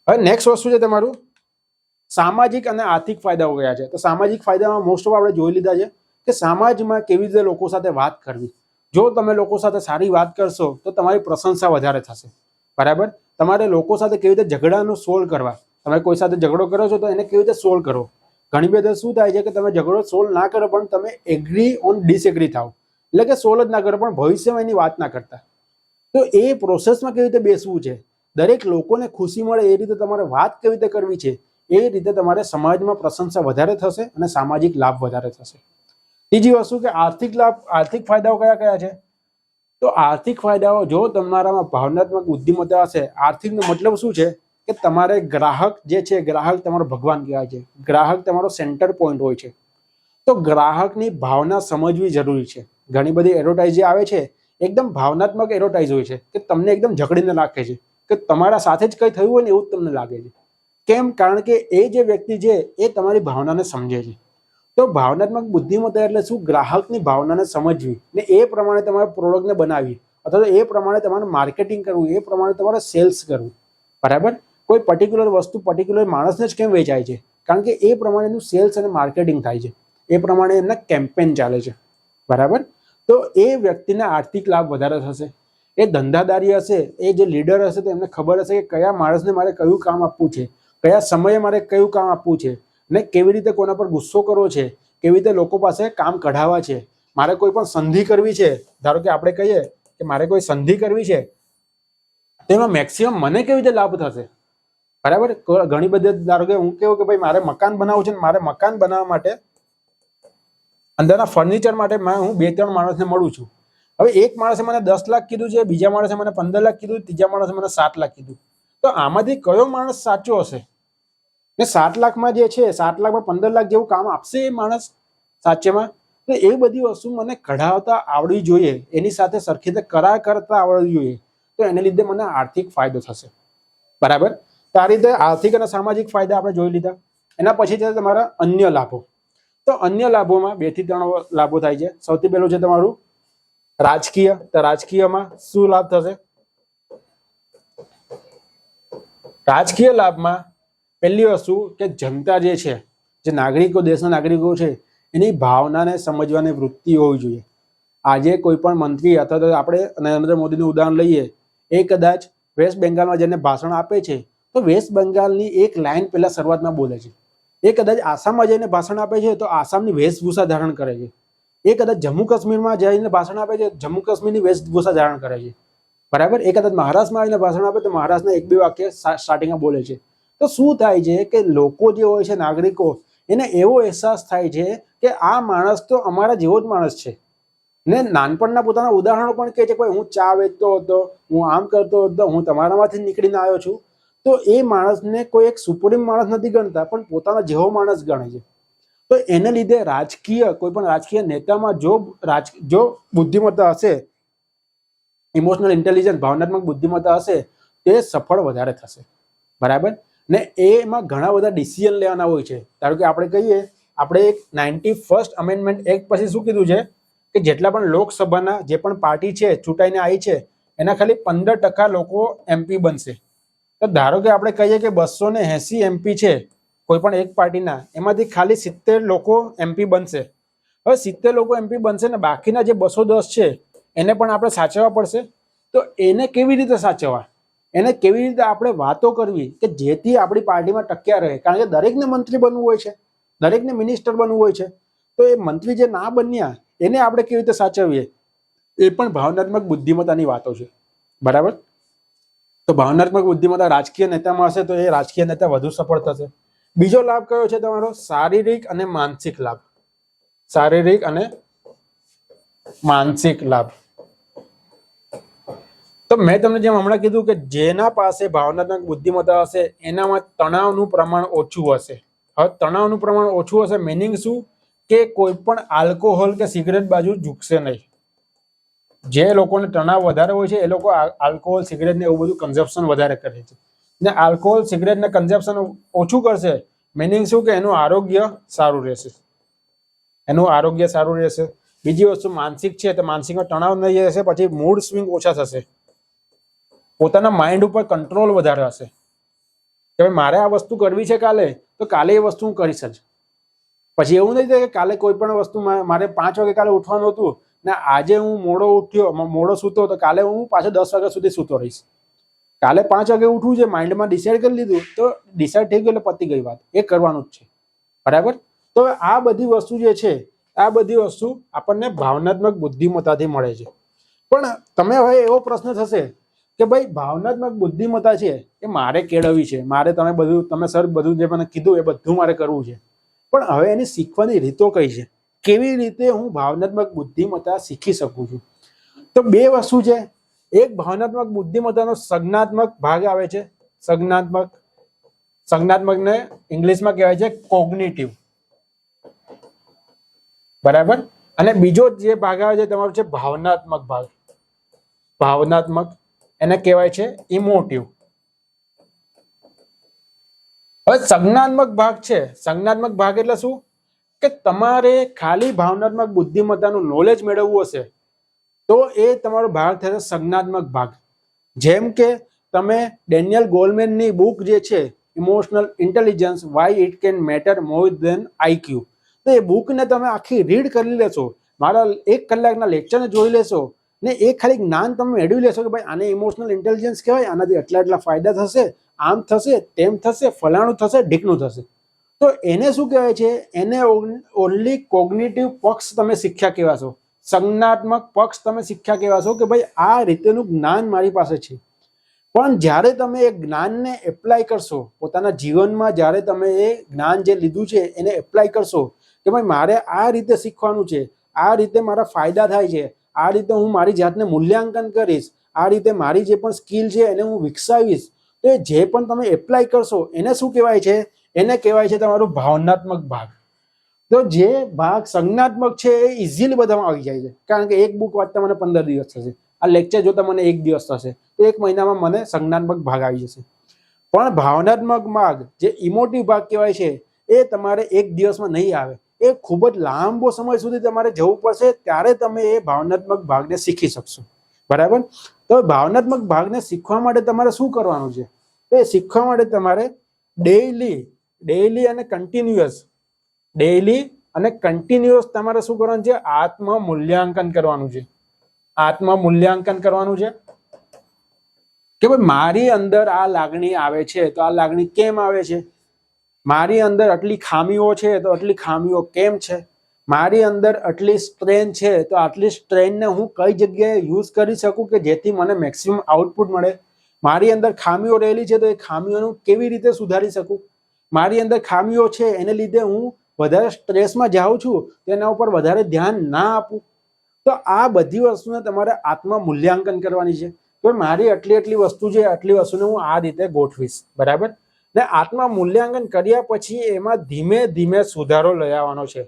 હવે નેક્સ્ટ વસ્તુ છે તમારું સામાજિક અને આર્થિક ફાયદાઓ કયા છે. તો સામાજિક ફાયદામાં મોસ્ટ ઓફ આપણે જોઈ લીધા છે કે સમાજમાં કેવી રીતે લોકો સાથે વાત કરવી. જો તમે લોકો સાથે સારી વાત કરશો તો તમારી પ્રશંસા વધારે થશે, બરાબર. તમારે લોકો સાથે કેવી રીતે ઝઘડાનું સોલ્વ કરવા, તમે કોઈ સાથે ઝઘડો કરો છો તો એને કેવી રીતે સોલ્વ કરો. ઘણી બધી શું થાય છે કે તમે ઝઘડો સોલ્વ ના કરો પણ તમે એગ્રી ઓન ડિસએગ્રી થાવ, એટલે કે સોલ્વ જ ના કરો પણ ભવિષ્યમાં એની વાત ના કરતા. તો એ પ્રોસેસમાં કેવી રીતે બેસવું છે, દરેક લોકોને ખુશી મળે એ રીતે તમારે વાત કેવી રીતે કરવી છે, એ રીતે તમારે સમાજમાં પ્રશંસા વધારે થશે અને સામાજિક લાભ વધારે થશે. ત્રીજી વસ્તુ કે આર્થિક લાભ, આર્થિક ફાયદાઓ કયા કયા છે. તો આર્થિક ફાયદાઓ, જો તમારામાં ભાવનાત્મક બુદ્ધિમત્તા હશે, આર્થિકનો મતલબ શું છે કે તમારે ગ્રાહક જે છે, ગ્રાહક તમારો ભગવાન કહેવાય છે, ગ્રાહક તમારો સેન્ટર પોઈન્ટ હોય છે. તો ગ્રાહકની ભાવના સમજવી જરૂરી છે. ઘણી બધી એડવર્ટાઇઝ આવે છે એકદમ ભાવનાત્મક એડવર્ટાઇઝ હોય છે કે તમને એકદમ જકડીને રાખે છે કે તમારા સાથે જ કંઈ થયું હોય ને એવું જ તમને લાગે છે. કેમ? કારણ કે એ જે વ્યક્તિ છે એ તમારી ભાવનાને સમજે છે. તો ભાવનાત્મક બુદ્ધિમત્તા એટલે શું? ગ્રાહકની ભાવનાને સમજવી ને એ પ્રમાણે તમારે પ્રોડક્ટને બનાવવી, અથવા તો એ પ્રમાણે તમારે માર્કેટિંગ કરવું, એ પ્રમાણે તમારે સેલ્સ કરવું, બરાબર. કોઈ પર્ટિક્યુલર વસ્તુ પર્ટિક્યુલર માણસને જ કેમ વેચાય છે? કારણ કે એ પ્રમાણેનું સેલ્સ અને માર્કેટિંગ થાય છે, એ પ્રમાણે એમના કેમ્પેન ચાલે છે, બરાબર. તો એ વ્યક્તિને આર્થિક લાભ વધારે થશે. એ ધંધાદારી હશે, એ જે લીડર હશે તો એમને ખબર હશે કે કયા માણસને મારે કયું કામ આપવું છે, કયા સમયે મારે કયું કામ આપવું છે, ને કેવી રીતે કોના પર ગુસ્સો કરવો છે, કેવી રીતે લોકો પાસે કામ કઢાવવા છે. મારે કોઈ પણ સંધિ કરવી છે, ધારો કે આપણે કહીએ કે મારે કોઈ સંધિ કરવી છે, તો એમાં મેક્સિમમ મને કેવી રીતે લાભ થશે, બરાબર. ઘણી બધી, ધારો કે હું કેવું કે ભાઈ મારે મકાન બનાવવું છે, મારે મકાન બનાવવા માટે અંદરના ફર્નિચર માટે હું 2-3 માણસને મળું છું. હવે એક માણસે મને 10 લાખ કીધું છે, બીજા માણસે મને 15 લાખ કીધું, ત્રીજા માણસે મને 7 લાખ કીધું. તો આમાંથી કયો માણસ સાચો હશે? ને 7 લાખમાં જે છે, 7 લાખમાં 15 લાખ જેવું કામ આપશે એ માણસ સાચેમાં? તો એ બધી વસ્તુ મને કઢાવતા આવડવી જોઈએ, એની સાથે સરખી રીતે કરાર કરતા આવડવી જોઈએ. તો એને લીધે મને આર્થિક ફાયદો થશે, બરાબર. તો આ રીતે આર્થિક અને સામાજિક ફાયદા આપણે જોઈ લીધા. એના પછી છે તમારા અન્ય લાભો. તો અન્ય લાભોમાં 2 થી 3 લાભો થાય છે. સૌથી પહેલું છે તમારું રાજકીય. તો રાજકીયમાં શું લાભ થશે? રાજકીય લાભમાં પહેલી વસ્તુ કે જનતા જે છે, જે નાગરિકો, દેશના નાગરિકો છે, એની ભાવનાને સમજવાની વૃત્તિ હોવી જોઈએ. આજે કોઈ પણ મંત્રી અથવા તો આપણે નરેન્દ્ર મોદીનું ઉદાહરણ લઈએ, એ કદાચ વેસ્ટ બેંગાલમાં જઈને ભાષણ આપે છે તો વેસ્ટ બેંગાલની એક લાઈન પહેલા શરૂઆતમાં બોલે છે. એ કદાચ આસામમાં જઈને ભાષણ આપે છે તો આસામની વેશભૂષા ધારણ કરે છે. એ કદાચ જમ્મુ કાશ્મીરમાં જઈને ભાષણ આપે છે, જમ્મુ કાશ્મીરની વેશભૂષા ધારણ કરે છે, બરાબર. એ કદાચ મહારાષ્ટ્રમાં આવીને ભાષણ આપે તો મહારાષ્ટ્રના 1-2 વાક્ય સ્ટાર્ટિંગમાં બોલે છે. તો શું થાય છે કે લોકો જે હોય છે, નાગરિકો, એને એવો અહેસાસ થાય છે કે આ માણસ તો અમારા જેવો જ માણસ છે, ને નાનપણના પોતાના ઉદાહરણો પણ કહે છે કે ભાઈ હું ચા વેચતો હતો, હું આમ કરતો હતો, હું તમારામાંથી નીકળીને આવ્યો છું. તો એ માણસને કોઈ એક સુપ્રીમ માણસ નથી ગણતા, પણ પોતાના જેવો માણસ ગણે છે. તો એને લીધે કોઈ પણ રાજકીય નેતામાં જો બુદ્ધિમત્તા હશે, ઇમોશનલ ઇન્ટેલિજન્સ, ભાવનાત્મક બુદ્ધિમત્તા હશે, તે સફળ વધારે થશે. બરાબર ને? એમાં ઘણા બધા ડિસિઝન લેવાના હોય છે. ધારો કે આપણે કહીએ, આપણે એક 91st અમેન્ડમેન્ટ એક્ટ પછી શું કીધું છે કે જેટલા પણ લોકસભાના જે પણ પાર્ટી છે ચૂંટાઈને આવી છે એના ખાલી 15% લોકો MP બનશે. તો ધારો કે આપણે કહીએ કે 280 MP છે કોઈ પણ એક પાર્ટીના, એમાંથી ખાલી 70 લોકો MP બનશે. હવે 70 લોકો MP બનશે ને બાકીના જે 210 છે એને પણ આપણે સાચવવા પડશે. તો એને કેવી રીતે સાચવવા, એને કેવી રીતે આપણે વાતો કરવી કે જેથી આપણી પાર્ટીમાં ટક્યા રહે? કારણ કે દરેકને મંત્રી બનવું હોય છે, દરેકને મિનિસ્ટર બનવું હોય છે. તો એ મંત્રી જે ના બન્યા એને આપણે કેવી રીતે સાચવીએ? એ પણ ભાવનાત્મક બુદ્ધિમત્તાની વાતો છે. બરાબર? તો ભાવનાત્મક બુદ્ધિમત્તા રાજકીય નેતામાં હશે તો એ રાજકીય નેતા વધુ સફળ થશે. બીજો લાભ કયો છે તમારો? શારીરિક અને માનસિક લાભ. શારીરિક અને માનસિક લાભ. તો મેં તમને જેમ હમણાં કીધું કે જેના પાસે ભાવનાત્મક બુદ્ધિમત્તા હશે એનામાં તણાવનું પ્રમાણ ઓછું હશે. હવે તણાવનું પ્રમાણ ઓછું હશે મિનિંગ શું? કે કોઈ પણ આલ્કોહોલ કે સિગરેટ બાજુ ઝૂકશે નહીં. જે લોકોને તણાવ વધારે હોય છે એ લોકો આલ્કોહોલ, સિગરેટ ને એવું બધું કન્ઝપ્શન વધારે કરે છે. ને આલ્કોહોલ, સિગરેટ ને કન્ઝપ્શન ઓછું કરશે મિનિંગ શું? કે એનું આરોગ્ય સારું રહેશે. એનું આરોગ્ય સારું રહેશે. બીજી વસ્તુ માનસિક છે, તો માનસિકમાં તણાવ નહીં રહેશે, પછી મૂડ સ્વિંગ ઓછા થશે, પોતાના માઇન્ડ ઉપર કંટ્રોલ વધારે હશે કે ભાઈ મારે આ વસ્તુ કરવી છે કાલે, તો કાલે એ વસ્તુ હું કરીશ જ. પછી એવું નહીં થાય કે કાલે કોઈ પણ વસ્તુ મારે 5 વાગે કાલે ઉઠવાનું હતું ને આજે હું મોડો સૂતો તો કાલે હું પાછો 10 વાગ્યા સુધી સૂતો રહીશ. કાલે 5 વાગે ઉઠવું છે, માઇન્ડમાં ડિસાઇડ કરી લીધું તો ડિસાઇડ થઈ ગયું એટલે પતી ગઈ વાત, એ કરવાનું જ છે. બરાબર? તો આ બધી વસ્તુ જે છે, આ બધી વસ્તુ આપણને ભાવનાત્મક બુદ્ધિમત્તાથી મળે છે. પણ તમે હવે એવો પ્રશ્ન થશે કે ભાઈ ભાવનાત્મક બુદ્ધિમત્તા છે એ મારે કેળવવી છે, તમે સર બધું જે મને કીધું એ બધું મારે કરવું છે, પણ હવે એની શીખવાની રીતો કઈ છે? કેવી રીતે હું ભાવનાત્મક બુદ્ધિમત્તા શીખી શકું છું? તો બે વસ્તુ છે. એક ભાવનાત્મક બુદ્ધિમત્તાનો સંજ્ઞાત્મક ભાગ આવે છે. સંજ્ઞાત્મકને ઇંગ્લિશમાં કહેવાય છે કોગ્નિટિવ. બરાબર? અને બીજો જે ભાગ આવે છે તમારો છે ભાવનાત્મક ભાગ. ભાવનાત્મક એને કહેવાય છે ઇમોટિવ. હવે સંજ્ઞાત્મક ભાગ છે. સંજ્ઞાત્મક ભાગ એટલે શું? કે તમારે ખાલી ભાવનાત્મક બુદ્ધિમત્તાનું નોલેજ મેળવવું હશે તો એ તમારો ભાગ થશે સંજ્ઞાત્મક ભાગ. જેમ કે તમે ડેનિયલ ગોલમેનની બુક જે છે emotional intelligence, why it can matter more than IQ, તો એ બુકને તમે આખી રીડ કરી લેશો, મારા 1 કલાકના લેક્ચરને જોઈ લેશો ને એ ખાલી જ્ઞાન તમે મેળવી લેશો કે ભાઈ આને ઇમોશનલ ઇન્ટેલિજન્સ કહેવાય, આનાથી એટલા ફાયદા થશે, આમ થશે, તેમ થશે, ફલાણું થશે, ઢીકણું થશે. તો એને શું કહેવાય છે? એને ઓનલી કોગ્નિટિવ પક્ષ તમે શીખ્યા કહેવાશો, સંજ્ઞાત્મક પક્ષ તમે શીખ્યા કહેવાશો કે ભાઈ આ રીતેનું જ્ઞાન મારી પાસે છે. પણ જ્યારે તમે એ જ્ઞાનને એપ્લાય કરશો પોતાના જીવનમાં, જ્યારે તમે એ જ્ઞાન જે લીધું છે એને એપ્લાય કરશો કે ભાઈ મારે આ રીતે શીખવાનું છે, આ રીતે મારા ફાયદા થાય છે, આ રીતે હું મારી જાતને મૂલ્યાંકન કરીશ, આ રીતે મારી જે પણ સ્કિલ છે એને હું વિકસાવીશ, તો જે પણ તમે એપ્લાય કરશો એને શું કહેવાય છે? એને કહેવાય છે તમારું ભાવનાત્મક ભાગ. તો જે ભાગ સંજ્ઞાત્મક છે એ ઇઝીલી બધામાં આવી જાય છે, કારણ કે એક બુક વાંચતા મને 15 દિવસ થશે, આ લેક્ચર જોતા મને 1 દિવસ થશે, તો 1 મહિનામાં મને સંજ્ઞાત્મક ભાગ આવી જશે. પણ ભાવનાત્મક ભાગ જે ઇમોટિવ ભાગ કહેવાય છે એ તમારે 1 દિવસમાં નહીં આવે, એ ખૂબ જ લાંબો સમય સુધી તમારે જવું પડશે, ત્યારે તમે એ ભાવનાત્મક ભાગને શીખી શકશો. બરાબર? તો ભાવનાત્મક ભાગને શીખવા માટે તમારે શું કરવાનું છે? એ શીખવા માટે તમારે ડેઈલી અને કન્ટિન્યુઅસ તમારે શું કરવાનું છે? આત્મ મૂલ્યાંકન કરવાનું છે. આત્મ મૂલ્યાંકન કરવાનું છે કે ભાઈ મારી અંદર આ લાગણી આવે છે તો આ લાગણી કેમ આવે છે? મારી અંદર આટલી ખામીઓ છે તો આટલી ખામીઓ કેમ છે? મારી અંદર આટલી સ્ટ્રેન્થ છે તો આટલી સ્ટ્રેન્થને હું કઈ જગ્યાએ યુઝ કરી શકું કે જેથી મને મેક્સિમમ આઉટપુટ મળે? મારી અંદર ખામીઓ રહેલી છે તો એ ખામીઓનું કેવી રીતે સુધારી શકું? મારી અંદર ખામીઓ છે એને લીધે હું વધારે સ્ટ્રેસમાં જાઉં છું, તેના ઉપર વધારે ધ્યાન ના આપું. તો આ બધી વસ્તુને તમારે આત્મ મૂલ્યાંકન કરવાની છે કે મારી આટલી વસ્તુ છે, આટલી વસ્તુને હું આ રીતે ગોઠવીશ, બરાબર. ને આત્મ મૂલ્યાંકન કર્યા પછી એમાં ધીમે ધીમે સુધારો લઈ આવવાનો છે.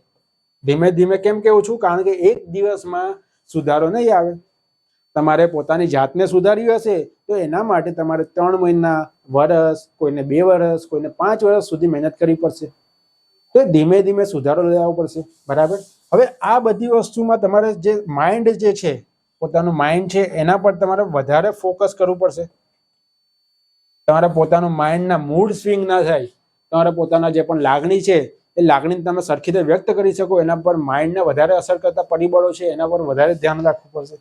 ધીમે ધીમે કેમ કેવું છું? કારણ કે એક દિવસમાં સુધારો નહીં આવે. તમારે પોતાની જાતને સુધારવી હશે તો એના માટે તમારે 3 મહિના, વર્ષ, કોઈને 2 વર્ષ, કોઈને 5 વર્ષ સુધી મહેનત કરવી પડશે. તો ધીમે ધીમે સુધારો લઈ આવવો પડશે, બરાબર. હવે આ બધી વસ્તુમાં તમારે જે માઇન્ડ જે છે, પોતાનું માઇન્ડ છે, એના પર તમારે વધારે ફોકસ કરવું પડશે. તમારે પોતાનું માઇન્ડના મૂડ સ્વિંગ ના થાય. તમારે પોતાના જે પણ લાગણી છે એ લાગણીને તમે સરખી રીતે વ્યક્ત કરી શકો. એના પર માઇન્ડને વધારે અસર કરતા પરિબળો છે એના પર વધારે ધ્યાન રાખવું પડશે.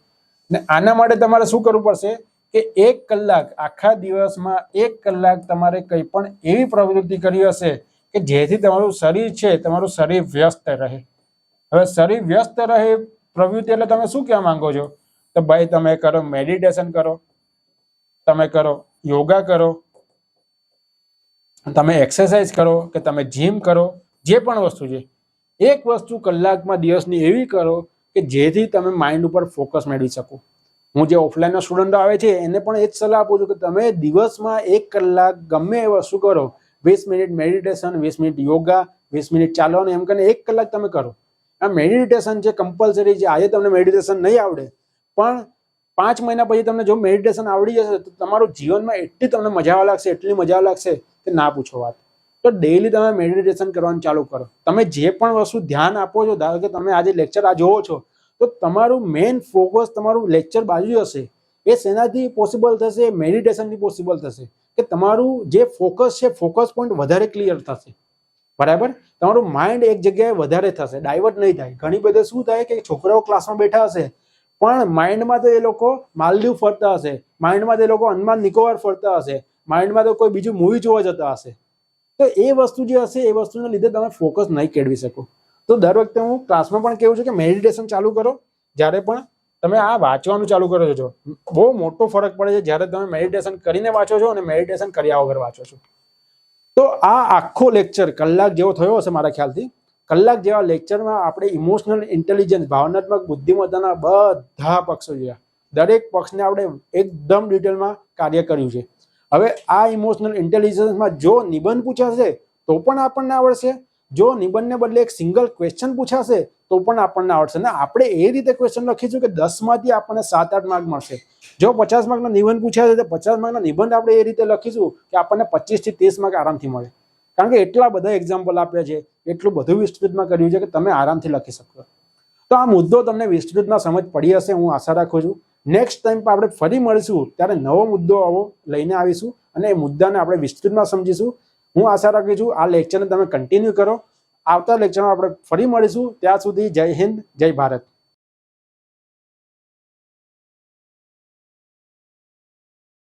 ને આના માટે તમારે શું કરવું પડશે કે 1 કલાક, આખા દિવસમાં 1 કલાક તમારે કંઈ પણ એવી પ્રવૃત્તિ કરવી હશે કે જેથી તમારું શરીર છે, તમારું શરીર વ્યસ્ત રહે. હવે શરીર વ્યસ્ત રહે પ્રવૃત્તિ એટલે તમે શું કહેવા માંગો છો? તો ભાઈ તમે કરો મેડિટેશન કરો, તમે કરો યોગા કરો, તમે એક્સરસાઇઝ કરો, કે તમે જીમ કરો, જે પણ વસ્તુ છે, એક વસ્તુ કલાકમાં દિવસની એવી કરો કે જેથી તમે માઇન્ડ ઉપર ફોકસ મેળવી શકો. હું જે ઓફલાઈનના સ્ટુડન્ટો આવે છે એને પણ એ જ સલાહ આપું છું કે તમે દિવસમાં 1 કલાક ગમે એ વસ્તુ કરો. 20 minute meditation, 20 minute yoga, 20 minute ચાલવાનું, એમ કરીને 1 કલાક તમે કરો. આ મેડિટેશન છે કમ્પલસરી છે. આજે તમને મેડિટેશન નહીં આવડે પણ 5 મહિના પછી તમને જો મેડિટેશન આવડી જશે તો તમારું જીવનમાં એટલી તમને મજા આવવા લાગશે, એટલી મજા આવવા લાગશે કે ના પૂછો વાત. તો ડેઈલી તમે મેડિટેશન કરવાનું ચાલુ કરો. તમે જે પણ વસ્તુ ધ્યાન આપો છો, ધારો કે તમે આજે લેક્ચર આ જોવો છો તો તમારું મેઇન ફોકસ તમારું લેક્ચર બાજુ હશે. એ શેનાથી પોસિબલ થશે? મેડિટેશનથી પોસિબલ થશે કે તમારું જે ફોકસ છે, ફોકસ પોઈન્ટ વધારે ક્લિયર થશે, બરાબર. તમારું માઇન્ડ એક જગ્યાએ વધારે થશે, ડાયવર્ટ નહીં થાય. ઘણી બધી શું થાય કે છોકરાઓ ક્લાસમાં બેઠા હશે પણ માઇન્ડમાં તો એ લોકો માલદીવ ફરતા હશે, માઇન્ડમાં તો એ લોકો અંદમાન નિકોબાર ફરતા હશે, માઇન્ડમાં તો કોઈ બીજું મૂવી જોવા જતા હશે. તો એ વસ્તુ જે હશે એ વસ્તુને લીધે તમે ફોકસ નહીં કેળવી શકો. તો દર વખતે હું ક્લાસમાં પણ કહું છું કે મેડિટેશન ચાલુ કરો. જ્યારે પણ તમે આ વાંચવાનું ચાલુ કરો છો, બહુ મોટો ફરક પડે છે જ્યારે તમે મેડિટેશન કરીને વાંચો છો અને મેડિટેશન કર્યા વગર વાંચો છો. તો આ આખો લેક્ચર કલાક જેવો થયો હશે મારા ખ્યાલથી. કલાક જેવા લેક્ચરમાં આપણે ઇમોશનલ ઇન્ટેલિજન્સ, ભાવનાત્મક બુદ્ધિમત્તાના બધા પક્ષો જોયા. દરેક પક્ષને આપણે એકદમ ડિટેલમાં કાર્ય કર્યું છે. હવે આ ઇમોશનલ ઇન્ટેલિજન્સમાં જો નિબંધ પૂછાશે તો પણ આપણને આવડશે, જો નિબંધને બદલે એક સિંગલ ક્વેશ્ચન પૂછાશે તો પણ આપણને આવડશે. ને આપણે એ રીતે ક્વેશ્ચન લખીશું કે 10માંથી આપણને 7-8 માર્ક મળશે. જો 50 માર્કનો નિબંધ પૂછાશે તો 50 માર્કનો નિબંધ આપણે એ રીતે લખીશું કે આપણને 25 થી 30 માર્ક આરામથી મળે. કારણ કે એટલા બધા એક્ઝામ્પલ આપ્યા છે, એટલું બધું વિસ્તૃતમાં કર્યું છે કે તમે આરામથી લખી શકો. તો આ મુદ્દો તમને વિસ્તૃતમાં સમજ પડી હશે, હું આશા રાખું છું. નેક્સ્ટ ટાઈમ પર આપણે ફરી મળીશું ત્યારે નવો મુદ્દો આવો લઈને આવીશું અને એ મુદ્દાને આપણે વિસ્તૃતમાં સમજીશું. હું આશા રાખું છું આ લેક્ચરને તમે કન્ટિન્યુ કરો. આવતા લેક્ચરમાં આપણે ફરી મળીશું. ત્યાં સુધી જય હિન્દ, જય ભારત.